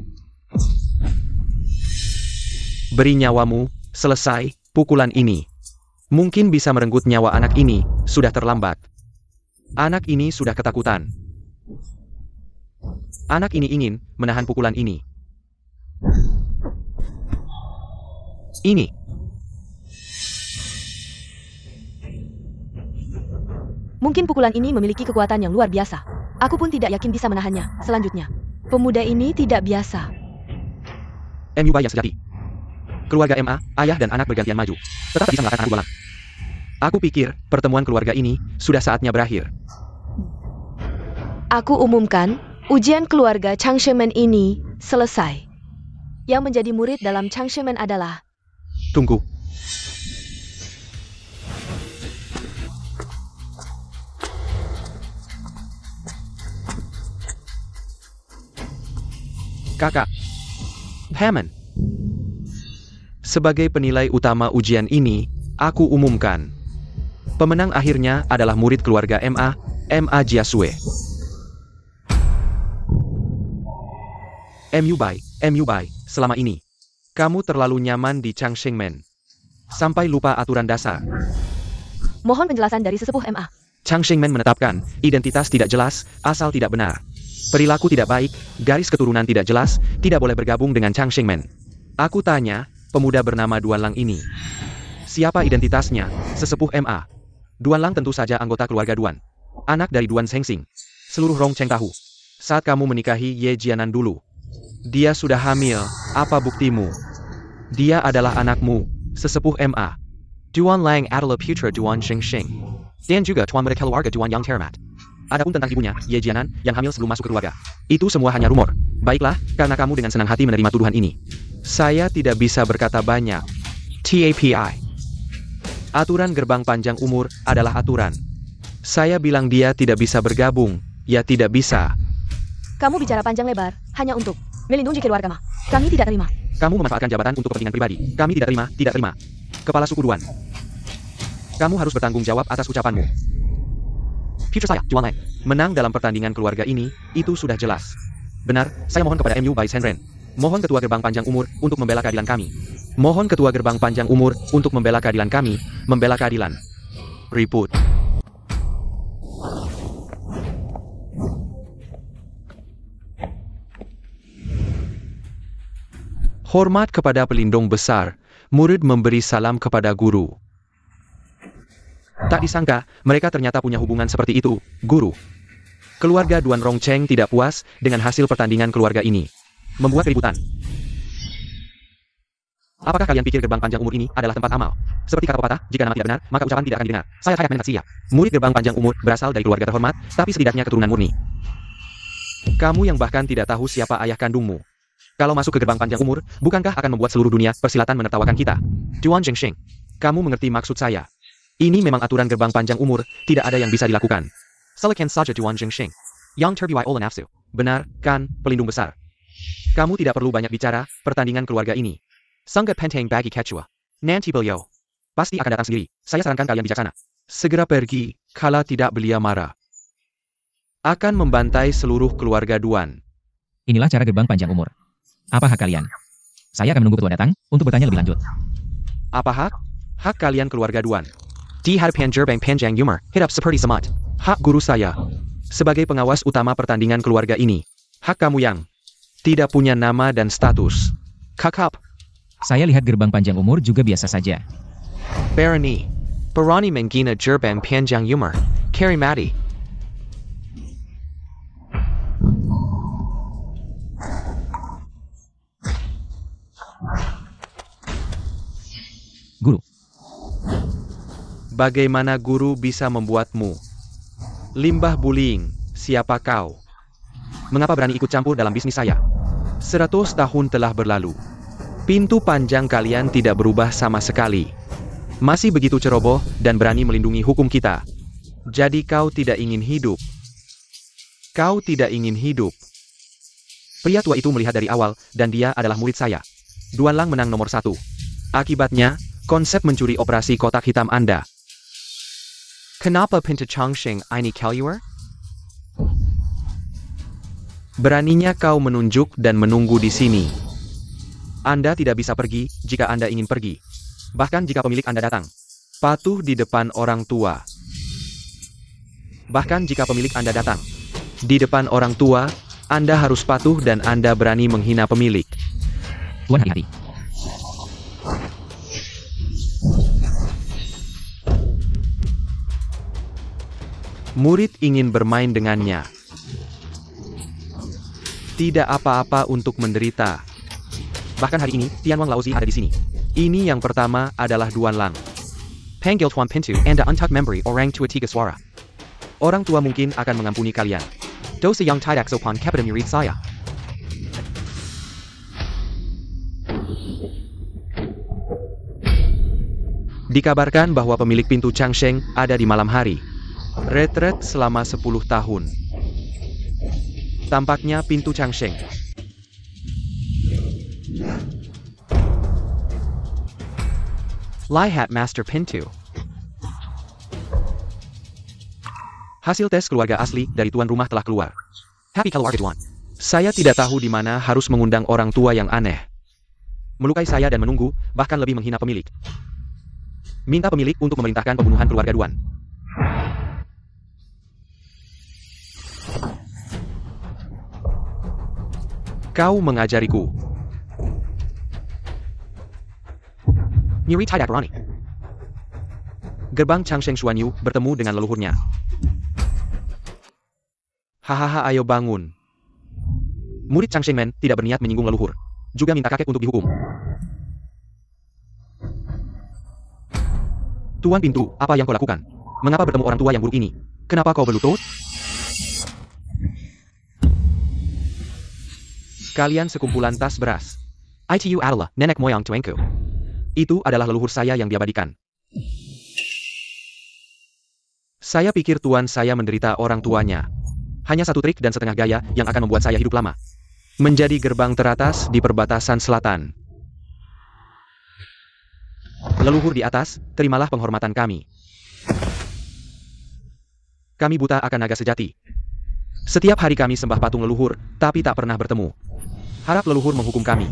Speaker 2: Beri nyawamu, selesai, pukulan ini. Mungkin bisa merenggut nyawa anak ini, sudah terlambat. Anak ini sudah ketakutan. Anak ini ingin menahan pukulan ini. Ini.
Speaker 3: Mungkin pukulan ini memiliki kekuatan yang luar biasa. Aku pun tidak yakin bisa menahannya. Selanjutnya, pemuda ini tidak biasa.
Speaker 2: MU Bai yang sejati. Keluarga MA, ayah dan anak bergantian maju. Tetap bisa mengalahkan anak Duan Lang. Aku pikir, pertemuan keluarga ini sudah saatnya berakhir.
Speaker 3: Aku umumkan, ujian keluarga Chang Shemen ini selesai. Yang menjadi murid dalam Chang Shemen adalah...
Speaker 2: Tunggu. Kakak. Hammond. Sebagai penilai utama ujian ini, aku umumkan. Pemenang akhirnya adalah murid keluarga MA, MA Jiasue. MU Bai, selama ini. Kamu terlalu nyaman di Chang Shemen. Sampai lupa aturan dasar.
Speaker 3: Mohon penjelasan dari sesepuh MA.
Speaker 2: Chang Shemen menetapkan, identitas tidak jelas, asal tidak benar. Perilaku tidak baik, garis keturunan tidak jelas, tidak boleh bergabung dengan Chang Shemen. Aku tanya, pemuda bernama Duan Lang ini. Siapa identitasnya? Sesepuh MA. Duan Lang tentu saja anggota keluarga Duan. Anak dari Duan Sengsing. Seluruh Rong Cheng tahu. Saat kamu menikahi Ye Jianan dulu. Dia sudah hamil, apa buktimu? Dia adalah anakmu, sesepuh MA. Duan Lang adalah putra Duan Xingxing. Dan juga tuan muda keluarga Duan Yang Terhormat. Adapun tentang ibunya, Ye Jianan, yang hamil sebelum masuk keluarga. Itu semua hanya rumor. Baiklah, karena kamu dengan senang hati menerima tuduhan ini. Saya tidak bisa berkata banyak. TAPI. Aturan gerbang panjang umur adalah aturan. Saya bilang dia tidak bisa bergabung, ya tidak bisa.
Speaker 3: Kamu bicara panjang lebar, hanya untuk melindungi keluarga Ma. Kami tidak terima.
Speaker 2: Kamu memanfaatkan jabatan untuk kepentingan pribadi. Kami tidak terima. Kepala suku Duan. Kamu harus bertanggung jawab atas ucapanmu. Future saya, Duan Lang, menang dalam pertandingan keluarga ini, itu sudah jelas. Benar, saya mohon kepada MU Bai Senren. Mohon ketua gerbang panjang umur untuk membela keadilan kami. Mohon ketua gerbang panjang umur untuk membela keadilan kami, membela keadilan. Ribut. Hormat kepada pelindung besar, murid memberi salam kepada guru. Tak disangka, mereka ternyata punya hubungan seperti itu, guru. Keluarga Duan Rongcheng tidak puas dengan hasil pertandingan keluarga ini. Membuat keributan. Apakah kalian pikir gerbang panjang umur ini adalah tempat amal? Seperti kata pepatah, jika nama tidak benar, maka ucapan tidak akan didengar. Saya Hayat Menat Siap. Murid gerbang panjang umur berasal dari keluarga terhormat, tapi setidaknya keturunan murni. Kamu yang bahkan tidak tahu siapa ayah kandungmu. Kalau masuk ke gerbang panjang umur, bukankah akan membuat seluruh dunia persilatan menertawakan kita? Duan Zhengxing. Kamu mengerti maksud saya. Ini memang aturan gerbang panjang umur, tidak ada yang bisa dilakukan. Selekan saja Duan Zhengxing. Yang terbiwai oleh nafsu. Benar, kan, pelindung besar. Kamu tidak perlu banyak bicara, pertandingan keluarga ini. Sangat penting bagi Quechua. Nanti beliau pasti akan datang sendiri. Saya sarankan kalian bijaksana. Segera pergi, kala tidak beliau marah. Akan membantai seluruh keluarga Duan.
Speaker 1: Inilah cara gerbang panjang umur. Apa hak kalian? Saya akan menunggu ketua datang untuk bertanya lebih lanjut.
Speaker 2: Apa hak? Hak kalian keluarga Duan. Di hadapan gerbang panjang umur, hidup seperti semat. Hak guru saya. Sebagai pengawas utama pertandingan keluarga ini. Hak kamu yang tidak punya nama dan status. Kakap.
Speaker 1: Saya lihat gerbang panjang umur juga biasa saja.
Speaker 2: Barani. Barani menggina gerbang panjang umur. Kari mati.
Speaker 1: Guru.
Speaker 2: Bagaimana guru bisa membuatmu? Limbah bullying, siapa kau? Mengapa berani ikut campur dalam bisnis saya? 100 tahun telah berlalu. Pintu panjang kalian tidak berubah sama sekali. Masih begitu ceroboh dan berani melindungi hukum kita. Jadi kau tidak ingin hidup. Kau tidak ingin hidup. Pria tua itu melihat dari awal, dan dia adalah murid saya. Duanlang menang nomor 1. Akibatnya, konsep mencuri operasi kotak hitam Anda.
Speaker 4: Kenapa pintu Changsheng ini keluar?
Speaker 2: Beraninya kau menunjuk dan menunggu di sini. Anda tidak bisa pergi jika Anda ingin pergi. Bahkan jika pemilik Anda datang. Patuh di depan orang tua. Bahkan jika pemilik Anda datang. Di depan orang tua, Anda harus patuh dan Anda berani menghina pemilik.
Speaker 1: Tuan hati-hati.
Speaker 2: Murid ingin bermain dengannya. Tidak apa-apa untuk menderita. Bahkan hari ini, Tianwang Laozi ada di sini. Ini yang pertama adalah Duanlang.
Speaker 4: Panggil Tuan Pintu, Anda untuk memberi orang tua 3 suara.
Speaker 2: Orang tua mungkin akan mengampuni kalian.
Speaker 4: Dosa yang tidak sopan kepada murid saya.
Speaker 2: Dikabarkan bahwa pemilik pintu Changsheng ada di malam hari. Retret selama 10 tahun. Tampaknya pintu Changsheng.
Speaker 4: Lihat Master Pintu.
Speaker 2: Hasil tes keluarga asli dari tuan rumah telah keluar.
Speaker 4: Happy keluarga Tuan.
Speaker 2: Saya tidak tahu di mana harus mengundang orang tua yang aneh. Melukai saya dan menunggu, bahkan lebih menghina pemilik. Minta pemilik untuk memerintahkan pembunuhan keluarga Duan. Kau mengajariku.
Speaker 4: Murid tidak berani.
Speaker 2: Gerbang Changsheng Xuanyu bertemu dengan leluhurnya. Hahaha, ayo bangun. Murid Changsheng Men tidak berniat menyinggung leluhur. Juga minta kakek untuk dihukum. Tuan Pintu, apa yang kau lakukan? Mengapa bertemu orang tua yang buruk ini? Kenapa kau berlutut? Kalian sekumpulan tas beras.
Speaker 4: Itu adalah nenek moyang tuanku.
Speaker 2: Itu adalah leluhur saya yang diabadikan. Saya pikir tuan saya menderita orang tuanya. Hanya satu trik dan setengah gaya yang akan membuat saya hidup lama. Menjadi gerbang teratas di perbatasan selatan. Leluhur di atas, terimalah penghormatan kami. Kami buta akan naga sejati. Setiap hari kami sembah patung leluhur, tapi tak pernah bertemu. Harap leluhur menghukum kami.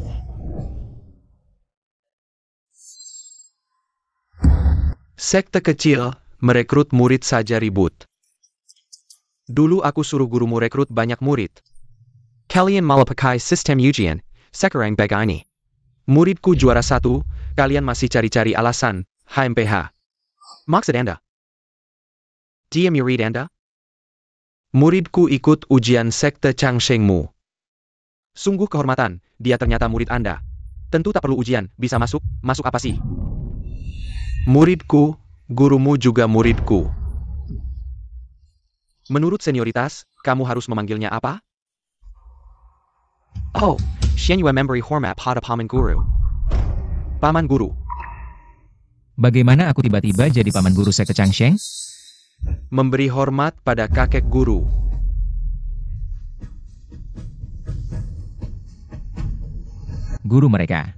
Speaker 2: Sekte kecil, merekrut murid saja ribut. Dulu aku suruh gurumu rekrut banyak murid.
Speaker 4: Kalian malah pakai sistem ujian, sekarang begini.
Speaker 2: Muridku juara 1, kalian masih cari-cari alasan, HMPH.
Speaker 4: Maksud Anda? Dia murid Anda?
Speaker 2: Muridku ikut ujian sekte Changshengmu. Sungguh kehormatan, dia ternyata murid Anda. Tentu tak perlu ujian, bisa masuk apa sih? Muridku, gurumu juga muridku. Menurut senioritas, kamu harus memanggilnya apa?
Speaker 4: Oh, Xianyue memberi hormat pada Paman Guru.
Speaker 2: Paman Guru.
Speaker 1: Bagaimana aku tiba-tiba jadi paman guru sekte Changsheng?
Speaker 2: Memberi hormat pada kakek guru.
Speaker 1: Guru mereka.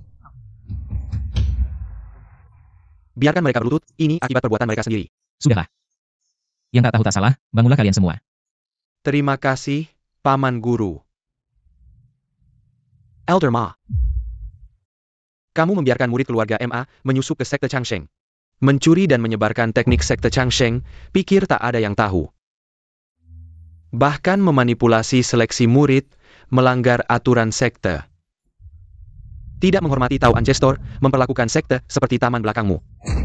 Speaker 2: Biarkan mereka berlutut, ini akibat perbuatan mereka sendiri.
Speaker 1: Sudahlah. Yang tak tahu tak salah, bangunlah kalian semua.
Speaker 2: Terima kasih, Paman Guru.
Speaker 4: Elder Ma.
Speaker 2: Kamu membiarkan murid keluarga MA menyusup ke sekte Changsheng. Mencuri dan menyebarkan teknik sekte Changsheng, pikir tak ada yang tahu. Bahkan memanipulasi seleksi murid, melanggar aturan sekte. Tidak menghormati Tao Ancestor, memperlakukan sekte seperti taman belakangmu.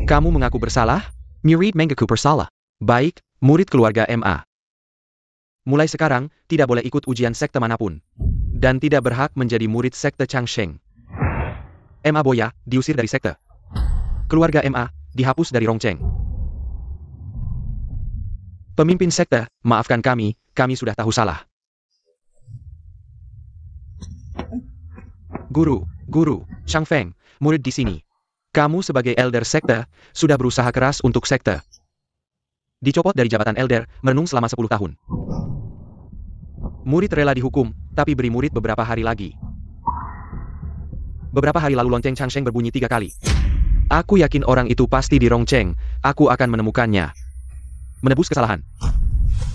Speaker 2: Kamu mengaku bersalah?
Speaker 4: Murid mengaku bersalah.
Speaker 2: Baik, murid keluarga MA. Mulai sekarang, tidak boleh ikut ujian sekte manapun. Dan tidak berhak menjadi murid sekte Changsheng. MA Boya, diusir dari sekte. Keluarga MA, dihapus dari Rongcheng. Pemimpin sekte, maafkan kami sudah tahu salah. Guru, Chang Feng, murid di sini. Kamu sebagai elder sekte, sudah berusaha keras untuk sekte. Dicopot dari jabatan elder, merenung selama 10 tahun. Murid rela dihukum, tapi beri murid beberapa hari lagi. Beberapa hari lalu lonceng Changsheng berbunyi 3 kali. Aku yakin orang itu pasti di Rongcheng. Aku akan menemukannya. Menebus kesalahan.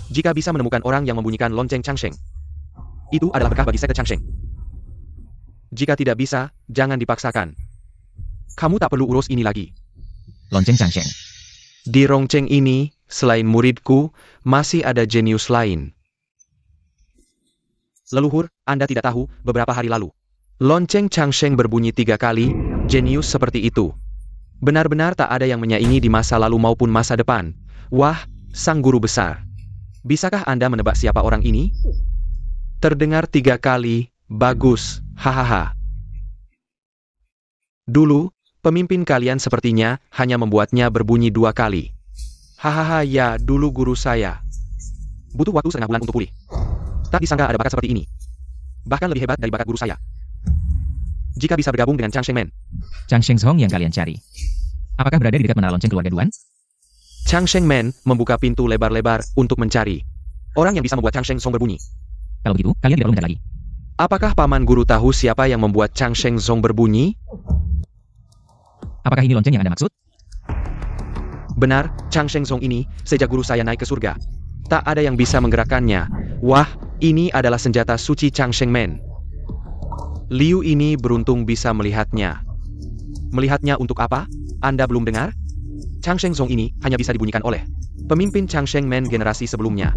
Speaker 2: Jika bisa menemukan orang yang membunyikan lonceng Changsheng, itu adalah berkah bagi sekte Changsheng. Jika tidak bisa, jangan dipaksakan. Kamu tak perlu urus ini lagi.
Speaker 1: Lonceng Changsheng.
Speaker 2: Di Rongcheng ini, selain muridku, masih ada jenius lain. Leluhur, Anda tidak tahu, beberapa hari lalu lonceng Changsheng berbunyi 3 kali, jenius seperti itu. Benar-benar tak ada yang menyaingi di masa lalu maupun masa depan. Wah, sang guru besar. Bisakah Anda menebak siapa orang ini? Terdengar 3 kali, bagus, hahaha. Dulu, pemimpin kalian sepertinya hanya membuatnya berbunyi 2 kali. Hahaha ya, dulu guru saya. Butuh waktu setengah bulan untuk pulih. Tak disangka ada bakat seperti ini. Bahkan lebih hebat dari bakat guru saya. Jika bisa bergabung dengan Changsheng Men.
Speaker 1: Changsheng Zhong yang kalian cari. Apakah berada di dekat menara lonceng keluarga Duan?
Speaker 2: Changsheng Men membuka pintu lebar-lebar untuk mencari orang yang bisa membuat Changsheng Zhong berbunyi.
Speaker 1: Kalau begitu, kalian tidak perlu mendekat lagi.
Speaker 2: Apakah paman guru tahu siapa yang membuat Changsheng Zhong berbunyi?
Speaker 1: Apakah ini lonceng yang Anda maksud?
Speaker 2: Benar, Changsheng Zhong ini, sejak guru saya naik ke surga, tak ada yang bisa menggerakkannya. Wah, ini adalah senjata suci Changsheng Men. Liu ini beruntung bisa melihatnya. Melihatnya untuk apa? Anda belum dengar? Changsheng Zhong ini hanya bisa dibunyikan oleh pemimpin Changsheng Men generasi sebelumnya.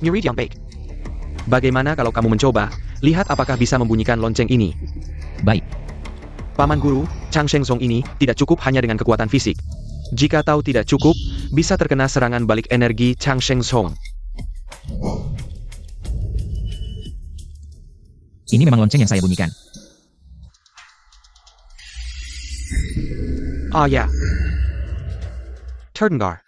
Speaker 2: Murid yang baik. Bagaimana kalau kamu mencoba, lihat apakah bisa membunyikan lonceng ini?
Speaker 1: Baik.
Speaker 2: Paman guru, Changsheng Zhong ini tidak cukup hanya dengan kekuatan fisik. Jika tahu tidak cukup, bisa terkena serangan balik energi Changsheng Zhong.
Speaker 1: Ini memang lonceng yang saya bunyikan.
Speaker 2: Ah ya. Terdengar.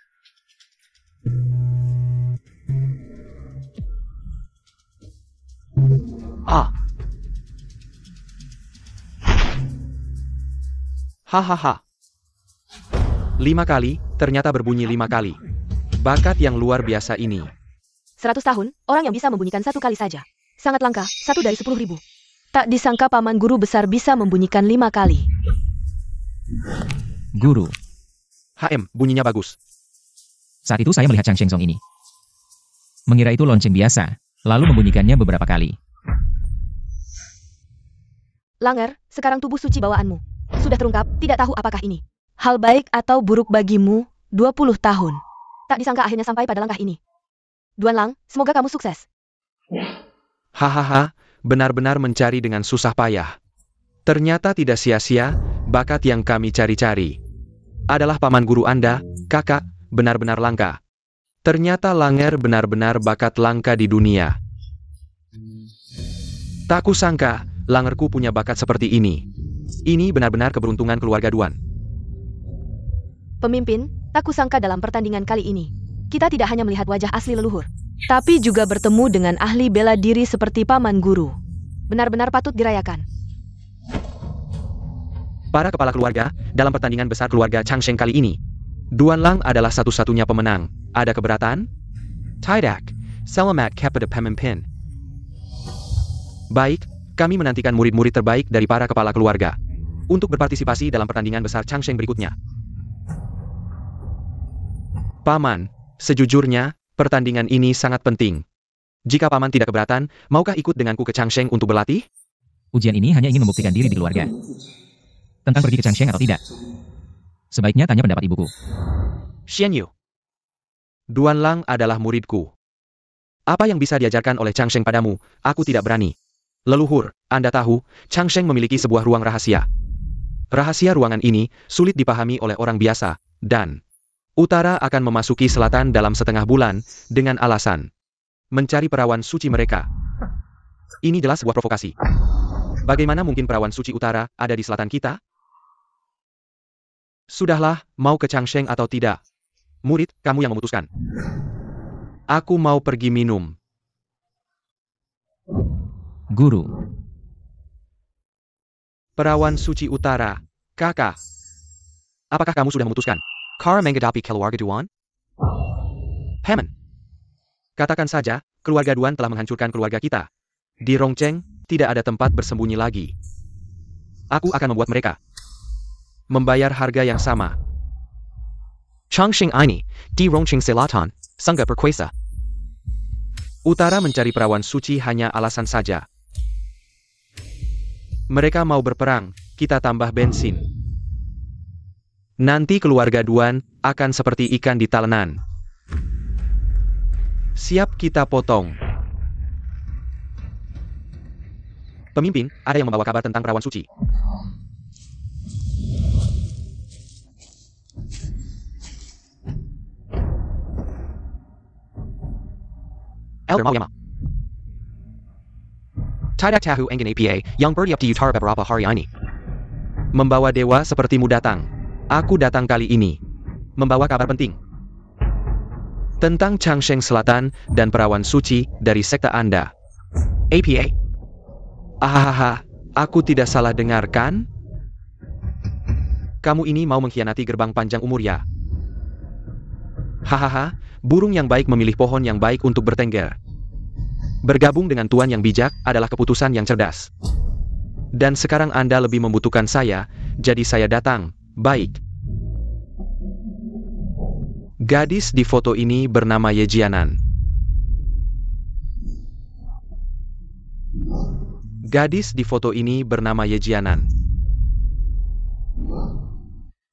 Speaker 2: Ah. Hahaha. 5 kali, ternyata berbunyi 5 kali. Bakat yang luar biasa ini.
Speaker 3: 100 tahun, orang yang bisa membunyikan 1 kali saja. Sangat langka, 1 dari 10.000. Tak disangka paman guru besar bisa membunyikan 5 kali.
Speaker 1: Guru.
Speaker 2: HM, bunyinya bagus.
Speaker 1: Saat itu saya melihat Changsheng Zhong ini. Mengira itu lonceng biasa, lalu membunyikannya beberapa kali.
Speaker 3: Langer, sekarang tubuh suci bawaanmu sudah terungkap, tidak tahu apakah ini hal baik atau buruk bagimu. 20 tahun. Tak disangka akhirnya sampai pada langkah ini. Duan Lang, semoga kamu sukses.
Speaker 2: Hahaha, benar-benar mencari dengan susah payah. Ternyata tidak sia-sia, bakat yang kami cari-cari adalah paman guru Anda, kakak, benar-benar langka. Ternyata Langer benar-benar bakat langka di dunia. Tak kusangka, Langerku punya bakat seperti ini. Ini benar-benar keberuntungan keluarga Duan.
Speaker 3: Pemimpin, tak kusangka dalam pertandingan kali ini, kita tidak hanya melihat wajah asli leluhur, tapi juga bertemu dengan ahli bela diri seperti paman guru. Benar-benar patut dirayakan.
Speaker 2: Para kepala keluarga, dalam pertandingan besar keluarga Changsheng kali ini, Duan Lang adalah satu-satunya pemenang. Ada keberatan? Tidak. Selamat kepada pemimpin. Baik, kami menantikan murid-murid terbaik dari para kepala keluarga untuk berpartisipasi dalam pertandingan besar Changsheng berikutnya. Paman, sejujurnya, pertandingan ini sangat penting. Jika Paman tidak keberatan, maukah ikut denganku ke Changsheng untuk berlatih?
Speaker 1: Ujian ini hanya ingin membuktikan diri di keluarga. Tentang pergi ke Changsheng atau tidak. Sebaiknya tanya pendapat ibuku.
Speaker 2: Xian Yu. Duan Lang adalah muridku. Apa yang bisa diajarkan oleh Changsheng padamu, aku tidak berani. Leluhur, Anda tahu, Changsheng memiliki sebuah ruang rahasia. Rahasia ruangan ini sulit dipahami oleh orang biasa, dan Utara akan memasuki selatan dalam setengah bulan, dengan alasan mencari perawan suci mereka. Ini jelas sebuah provokasi. Bagaimana mungkin perawan suci utara ada di selatan kita? Sudahlah, mau ke Changsheng atau tidak? Murid, kamu yang memutuskan. Aku mau pergi minum.
Speaker 1: Guru.
Speaker 2: Perawan suci utara, kakak. Apakah kamu sudah memutuskan? Kara menghadapi keluarga Duan? Paman. Katakan saja, Keluarga Duan telah menghancurkan keluarga kita. Di Rongcheng, tidak ada tempat bersembunyi lagi. Aku akan membuat mereka membayar harga yang sama.
Speaker 4: Chongqing ini, di Rongqing Selatan, sangat berkuasa.
Speaker 2: Utara mencari perawan suci hanya alasan saja. Mereka mau berperang, kita tambah bensin. Nanti keluarga Duan akan seperti ikan di talenan. Siap kita potong. Pemimpin, ada yang membawa kabar tentang perawan suci.
Speaker 4: Elder mau yama. Tidak tahu engin APA yang berdiap di utara beberapa hari ini.
Speaker 2: Membawa dewa sepertimu datang. Aku datang kali ini. Membawa kabar penting. Tentang Changsheng Selatan dan perawan suci dari sekte Anda.
Speaker 4: APA?
Speaker 2: Ahahaha, aku tidak salah dengarkan? Kamu ini mau mengkhianati gerbang panjang umur ya? Hahaha, burung yang baik memilih pohon yang baik untuk bertengger. Bergabung dengan tuan yang bijak adalah keputusan yang cerdas. Dan sekarang Anda lebih membutuhkan saya, jadi saya datang. Baik. Gadis di foto ini bernama Ye Jianan. Gadis di foto ini bernama Ye Jianan.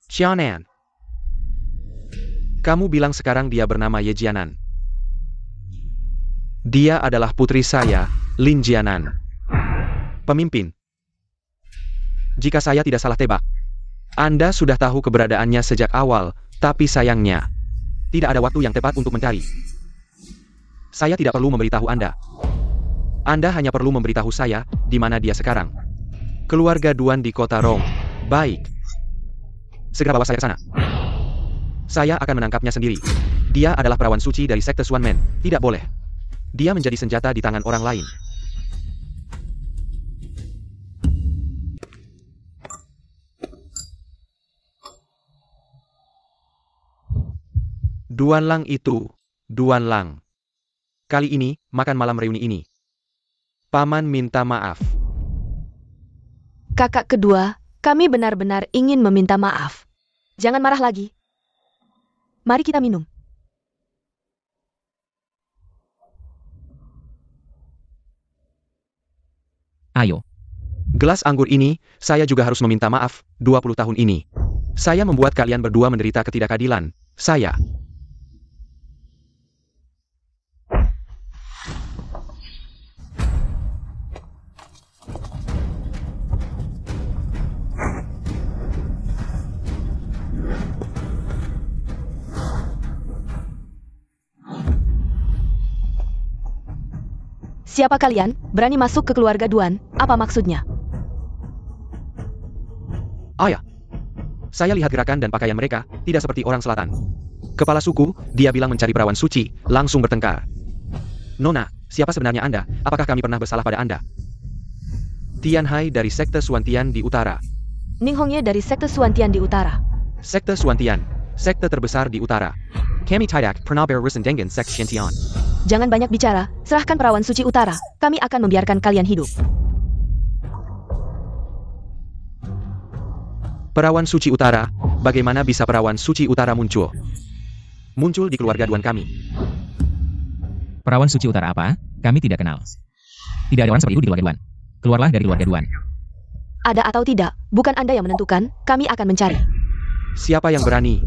Speaker 2: Xiaonan. Kamu bilang sekarang dia bernama Ye Jianan. Dia adalah putri saya, Lin Jianan. Pemimpin. Jika saya tidak salah tebak, Anda sudah tahu keberadaannya sejak awal, tapi sayangnya, tidak ada waktu yang tepat untuk mencari. Saya tidak perlu memberitahu Anda. Anda hanya perlu memberitahu saya, di mana dia sekarang. Keluarga Duan di kota Rong. Baik. Segera bawa saya ke sana. Saya akan menangkapnya sendiri. Dia adalah perawan suci dari sekte Xuanmen. Tidak boleh. Dia menjadi senjata di tangan orang lain. Duan Lang itu, Duan Lang. Kali ini, makan malam reuni ini. Paman minta maaf.
Speaker 3: Kakak kedua, kami benar-benar ingin meminta maaf. Jangan marah lagi. Mari kita minum.
Speaker 1: Ayo.
Speaker 2: Gelas anggur ini, saya juga harus meminta maaf, 20 tahun ini. Saya membuat kalian berdua menderita ketidakadilan. Saya.
Speaker 3: Siapa kalian? Berani masuk ke keluarga Duan? Apa maksudnya?
Speaker 2: Ayah. Saya lihat gerakan dan pakaian mereka, tidak seperti orang selatan. Kepala suku, dia bilang mencari perawan suci, langsung bertengkar. Nona, siapa sebenarnya Anda? Apakah kami pernah bersalah pada Anda? Tian Hai dari sekte Xuantian di utara.
Speaker 3: Ning Hongye dari sekte Xuantian di utara.
Speaker 2: Sekte Xuantian, sekte terbesar di utara.
Speaker 4: Kami tidak pernah berurusan dengan sekte Xiantian.
Speaker 3: Jangan banyak bicara, serahkan perawan suci utara. Kami akan membiarkan kalian hidup.
Speaker 2: Perawan suci utara, bagaimana bisa perawan suci utara muncul? Muncul di keluarga Duan kami.
Speaker 1: Perawan suci utara apa? Kami tidak kenal. Tidak ada orang seperti itu di keluarga Duan. Keluarlah dari keluarga Duan.
Speaker 3: Ada atau tidak, bukan Anda yang menentukan, kami akan mencari.
Speaker 2: Siapa yang berani?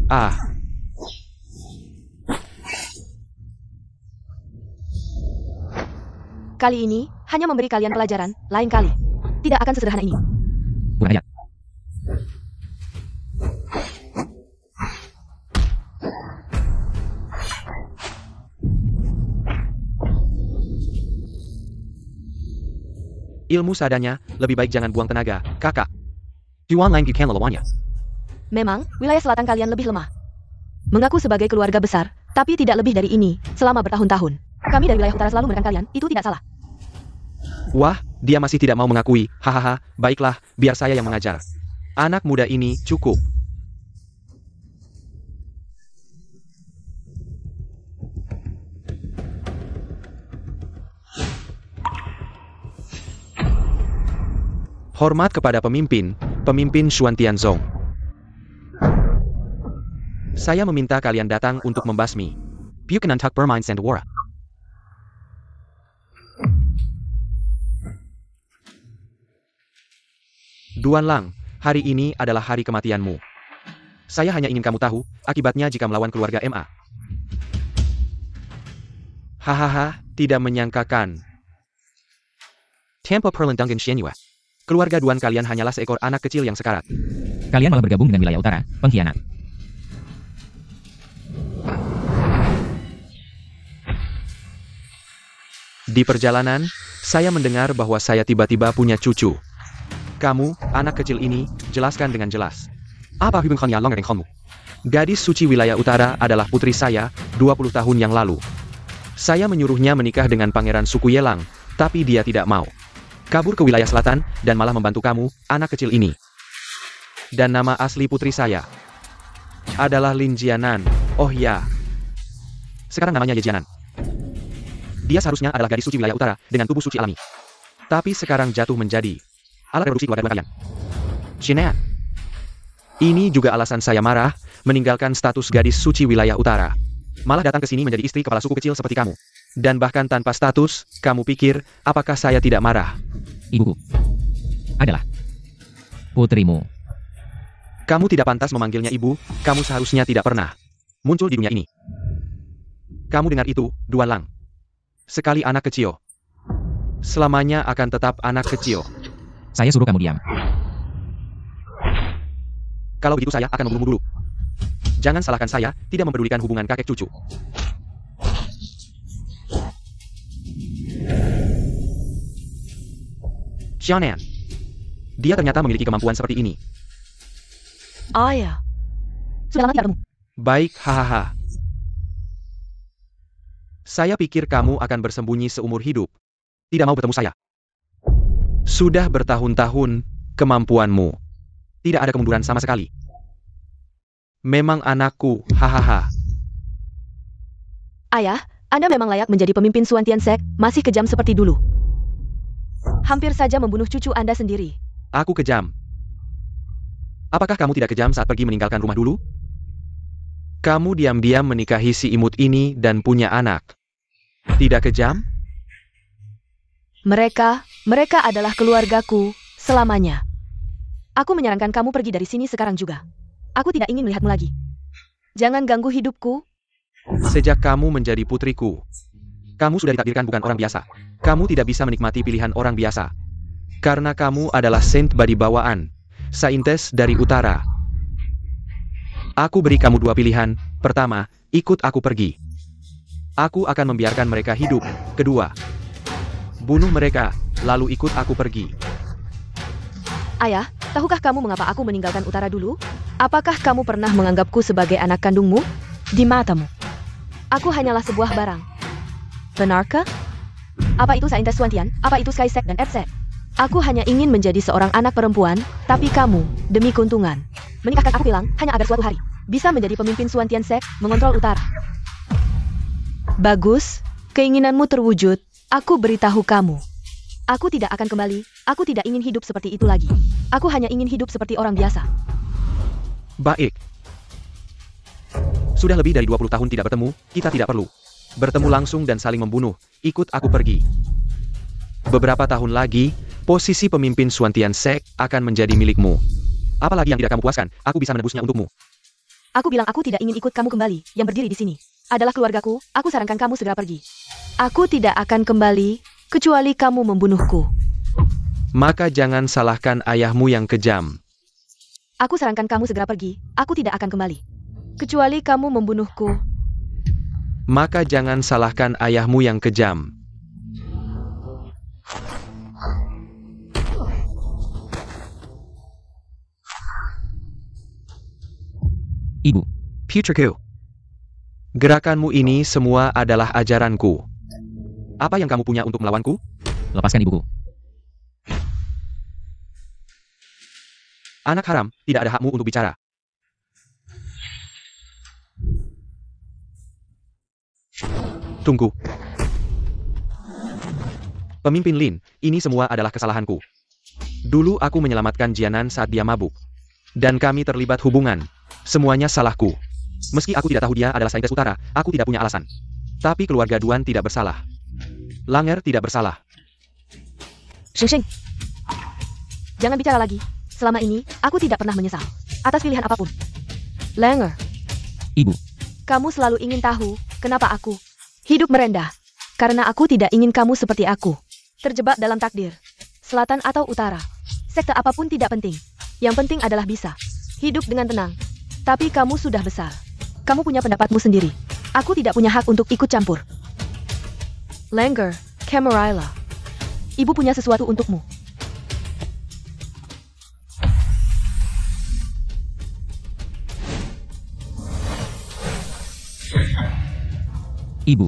Speaker 3: Kali ini, hanya memberi kalian pelajaran, lain kali. Tidak akan sesederhana ini.
Speaker 1: Bukan ayat.
Speaker 2: Ilmu seadanya, lebih baik jangan buang tenaga, kakak.
Speaker 4: Duan Lang bukan lawannya.
Speaker 3: Memang, wilayah selatan kalian lebih lemah. Mengaku sebagai keluarga besar, tapi tidak lebih dari ini, selama bertahun-tahun. Kami dari wilayah utara selalu menekan kalian, itu tidak salah.
Speaker 2: Wah, dia masih tidak mau mengakui. Hahaha, baiklah, biar saya yang mengajar. Anak muda ini cukup. Hormat kepada pemimpin, pemimpin Xuan Tianzong. Saya meminta kalian datang untuk membasmi.
Speaker 4: Bukanantuk bermain Sandawara.
Speaker 2: Duan Lang, hari ini adalah hari kematianmu. Saya hanya ingin kamu tahu, akibatnya jika melawan keluarga MA. Hahaha, tidak menyangkakan.
Speaker 4: Tanpa perlindungan Xianyue.
Speaker 2: Keluarga Duan kalian hanyalah seekor anak kecil yang sekarat.
Speaker 1: Kalian malah bergabung dengan wilayah utara, pengkhianat.
Speaker 2: Di perjalanan, saya mendengar bahwa saya tiba-tiba punya cucu. Kamu, anak kecil ini, jelaskan dengan jelas.
Speaker 4: Apa hubungannya dengan kamu?
Speaker 2: Gadis suci wilayah utara adalah putri saya, 20 tahun yang lalu. Saya menyuruhnya menikah dengan pangeran suku Yelang, tapi dia tidak mau. Kabur ke wilayah selatan, dan malah membantu kamu, anak kecil ini. Dan nama asli putri saya adalah Lin Jianan. Oh ya. Sekarang namanya Ye Jianan. Dia seharusnya adalah gadis suci wilayah utara, dengan tubuh suci alami. Tapi sekarang jatuh menjadi alat reproduksi keluarga kalian. Shinan. Ini juga alasan saya marah, meninggalkan status gadis suci wilayah utara. Malah datang ke sini menjadi istri kepala suku kecil seperti kamu. Dan bahkan tanpa status, kamu pikir, apakah saya tidak marah?
Speaker 1: Ibuku adalah putrimu.
Speaker 2: Kamu tidak pantas memanggilnya ibu, kamu seharusnya tidak pernah muncul di dunia ini. Kamu dengar itu, Duan Lang. Sekali anak kecil, selamanya akan tetap anak kecil.
Speaker 1: Saya suruh kamu diam.
Speaker 2: Kalau begitu saya akan membunuhmu dulu. Jangan salahkan saya, tidak mempedulikan hubungan kakek cucu. Xianan. Dia ternyata memiliki kemampuan seperti ini.
Speaker 3: Ayah. Sudah lama tidak bertemu.
Speaker 2: Baik, hahaha. Saya pikir kamu akan bersembunyi seumur hidup. Tidak mau bertemu saya. Sudah bertahun-tahun, kemampuanmu. Tidak ada kemunduran sama sekali. Memang anakku, hahaha.
Speaker 3: Ayah, Anda memang layak menjadi pemimpin Xuan Tiansek, masih kejam seperti dulu. Hampir saja membunuh cucu Anda sendiri.
Speaker 2: Aku kejam. Apakah kamu tidak kejam saat pergi meninggalkan rumah dulu? Kamu diam-diam menikahi si imut ini dan punya anak. Tidak kejam?
Speaker 3: Mereka adalah keluargaku, selamanya. Aku menyarankan kamu pergi dari sini sekarang juga. Aku tidak ingin melihatmu lagi. Jangan ganggu hidupku.
Speaker 2: Sejak kamu menjadi putriku, kamu sudah ditakdirkan bukan orang biasa. Kamu tidak bisa menikmati pilihan orang biasa. Karena kamu adalah Saint Badibawaan, saintes dari utara. Aku beri kamu dua pilihan. Pertama, ikut aku pergi. Aku akan membiarkan mereka hidup. Kedua, bunuh mereka, lalu ikut aku pergi.
Speaker 3: Ayah, tahukah kamu mengapa aku meninggalkan utara dulu? Apakah kamu pernah menganggapku sebagai anak kandungmu? Di matamu, aku hanyalah sebuah barang. Benarkah? Apa itu saintes Xuantian? Apa itu Skysec dan Edsec? Aku hanya ingin menjadi seorang anak perempuan, tapi kamu, demi keuntungan, menikahkan aku bilang, hanya agar suatu hari bisa menjadi pemimpin Xuan Tiansek, mengontrol utara. Bagus, keinginanmu terwujud, aku beritahu kamu. Aku tidak akan kembali, aku tidak ingin hidup seperti itu lagi. Aku hanya ingin hidup seperti orang biasa.
Speaker 2: Baik. Sudah lebih dari 20 tahun tidak bertemu, kita tidak perlu bertemu langsung dan saling membunuh. Ikut aku pergi. Beberapa tahun lagi, posisi pemimpin Xuan Tiansek akan menjadi milikmu. Apalagi yang tidak kamu puaskan, aku bisa menebusnya untukmu.
Speaker 3: Aku bilang aku tidak ingin ikut kamu kembali. Yang berdiri di sini adalah keluargaku, aku sarankan kamu segera pergi. Aku tidak akan kembali, kecuali kamu membunuhku.
Speaker 2: Maka jangan salahkan ayahmu yang kejam.
Speaker 3: Aku sarankan kamu segera pergi, aku tidak akan kembali. Kecuali kamu membunuhku.
Speaker 2: Maka jangan salahkan ayahmu yang kejam.
Speaker 1: Ibu,
Speaker 4: Putriku.
Speaker 2: Gerakanmu ini semua adalah ajaranku. Apa yang kamu punya untuk melawanku?
Speaker 1: lepaskan ibuku.
Speaker 2: Anak haram, tidak ada hakmu untuk bicara. Tunggu. Pemimpin Lin, ini semua adalah kesalahanku. Dulu aku menyelamatkan Jianan saat dia mabuk. Dan kami terlibat hubungan. Semuanya salahku. Meski aku tidak tahu dia adalah saintis utara, aku tidak punya alasan. Tapi keluarga Duan tidak bersalah. Langer tidak bersalah.
Speaker 3: Sheng Sheng. Jangan bicara lagi. Selama ini, aku tidak pernah menyesal. Atas pilihan apapun. Langer.
Speaker 1: Ibu.
Speaker 3: Kamu selalu ingin tahu, kenapa aku hidup merendah. Karena aku tidak ingin kamu seperti aku. Terjebak dalam takdir. Selatan atau utara. Sekte apapun tidak penting. Yang penting adalah bisa hidup dengan tenang. Tapi kamu sudah besar. Kamu punya pendapatmu sendiri. Aku tidak punya hak untuk ikut campur. Langer, Camarilla. Ibu punya sesuatu untukmu.
Speaker 1: Ibu.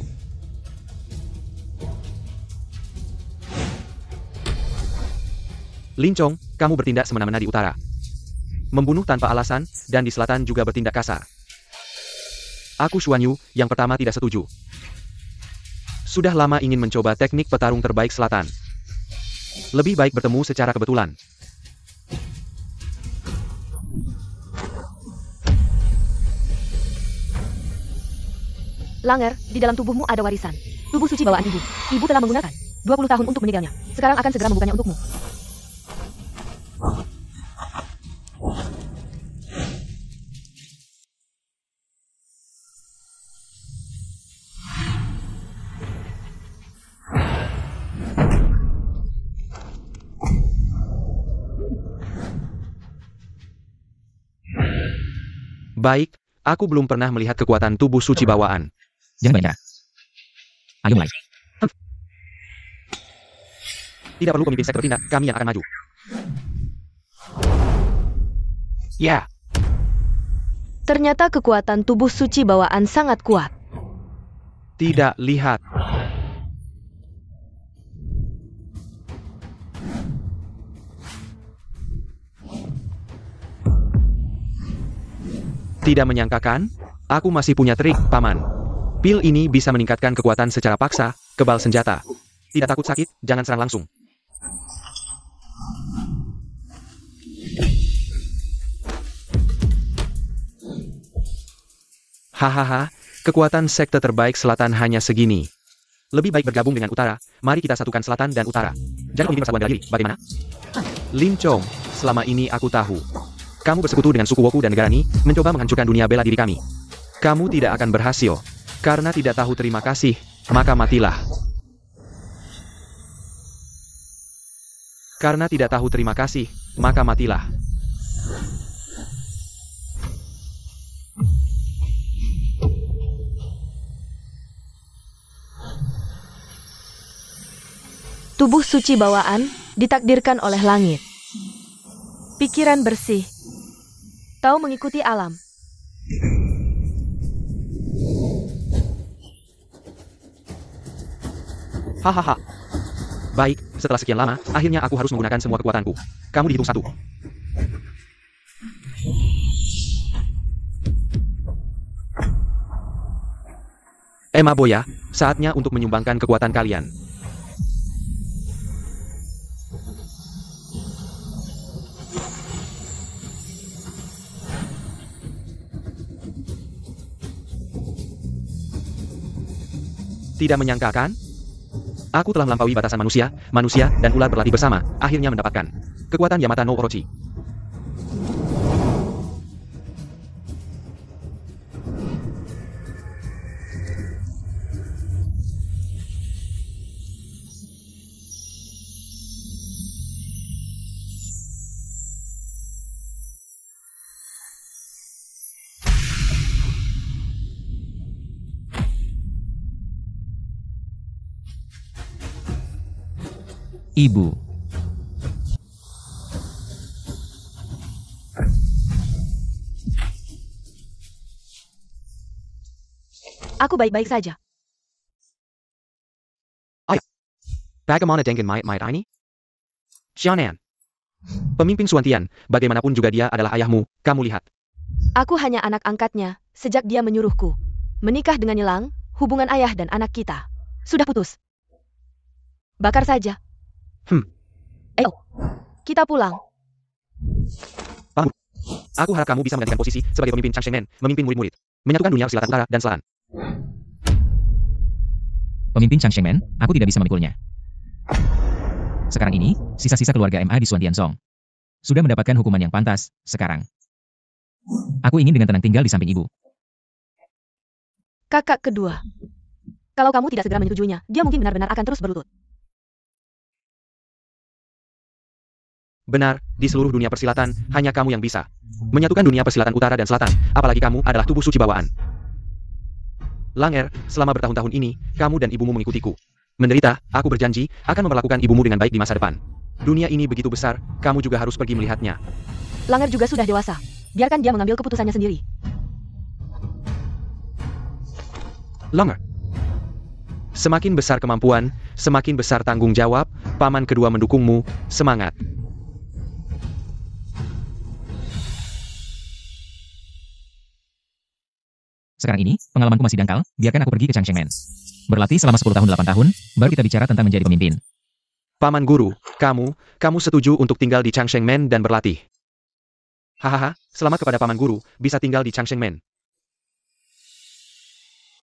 Speaker 2: Lincong, kamu bertindak semena-mena di utara. Membunuh tanpa alasan, dan di selatan juga bertindak kasar. Aku Xuan Yu, yang pertama tidak setuju. Sudah lama ingin mencoba teknik petarung terbaik selatan. Lebih baik bertemu secara kebetulan.
Speaker 3: Langer, di dalam tubuhmu ada warisan. Tubuh suci bawaan ibu. Ibu telah menggunakan 20 tahun untuk menyegarnya. Sekarang akan segera membukanya untukmu.
Speaker 2: Baik, aku belum pernah melihat kekuatan tubuh suci bawaan.
Speaker 1: Jangan banyak. Ayo mulai.
Speaker 2: Tidak perlu pemimpin sekte bertindak, kami yang akan maju. Ya.
Speaker 3: Ternyata kekuatan tubuh suci bawaan sangat kuat.
Speaker 2: Tidak lihat. Tidak menyangkakan, aku masih punya trik, Paman. Pil ini bisa meningkatkan kekuatan secara paksa, kebal senjata. Tidak takut sakit, jangan serang langsung. Hahaha, kekuatan sekte terbaik selatan hanya segini. Lebih baik bergabung dengan utara, mari kita satukan selatan dan utara. Jadi pemimpin persatuan bela diri, bagaimana? Lincong, selama ini aku tahu. Kamu bersekutu dengan suku Woku dan negara Ni, mencoba menghancurkan dunia bela diri kami. Kamu tidak akan berhasil. Karena tidak tahu terima kasih, maka matilah. Karena tidak tahu terima kasih, maka matilah.
Speaker 3: Tubuh suci bawaan ditakdirkan oleh langit. Pikiran bersih. Tahu mengikuti alam.
Speaker 2: Hahaha. Baik, setelah sekian lama, akhirnya aku harus menggunakan semua kekuatanku. Kamu dihitung 1. Emma Boya, saatnya untuk menyumbangkan kekuatan kalian. Tidak menyangkakan? Aku telah melampaui batasan manusia, dan ular berlatih bersama, akhirnya mendapatkan kekuatan Yamata no Orochi.
Speaker 1: Ibu.
Speaker 3: Aku baik-baik saja.
Speaker 2: Bagaimana dengan mayat ini? Xianan. Pemimpin Suantian, bagaimanapun juga dia adalah ayahmu, kamu lihat.
Speaker 3: Aku hanya anak angkatnya, sejak dia menyuruhku menikah dengan Yelang, hubungan ayah dan anak kita sudah putus. Bakar saja. Ayo, kita kita pulang.
Speaker 2: Aku harap kamu bisa menggantikan posisi sebagai pemimpin Changshengmen, memimpin murid-murid, menyatukan dunia persilatan utara dan selatan.
Speaker 1: Pemimpin Changshengmen, aku tidak bisa memikulnya. Sekarang ini, sisa-sisa keluarga MA di Suantiansong sudah mendapatkan hukuman yang pantas, sekarang. Aku ingin dengan tenang tinggal di samping ibu.
Speaker 3: Kakak kedua. Kalau kamu tidak segera menyetujuinya, dia mungkin benar-benar akan terus berlutut.
Speaker 2: Benar, di seluruh dunia persilatan, hanya kamu yang bisa menyatukan dunia persilatan utara dan selatan, apalagi kamu adalah tubuh suci bawaan. Langer, selama bertahun-tahun ini, kamu dan ibumu mengikutiku. Menderita, aku berjanji, akan memperlakukan ibumu dengan baik di masa depan. Dunia ini begitu besar, kamu juga harus pergi melihatnya.
Speaker 3: Langer juga sudah dewasa. Biarkan dia mengambil keputusannya sendiri.
Speaker 2: Langer. Semakin besar kemampuan, semakin besar tanggung jawab, paman kedua mendukungmu, semangat.
Speaker 1: Sekarang ini, pengalamanku masih dangkal, biarkan aku pergi ke Changshengmen. Berlatih selama 10 tahun 8 tahun, baru kita bicara tentang menjadi pemimpin.
Speaker 2: Paman guru, kamu setuju untuk tinggal di Changshengmen dan berlatih. Hahaha, selamat kepada paman guru, bisa tinggal di Changshengmen.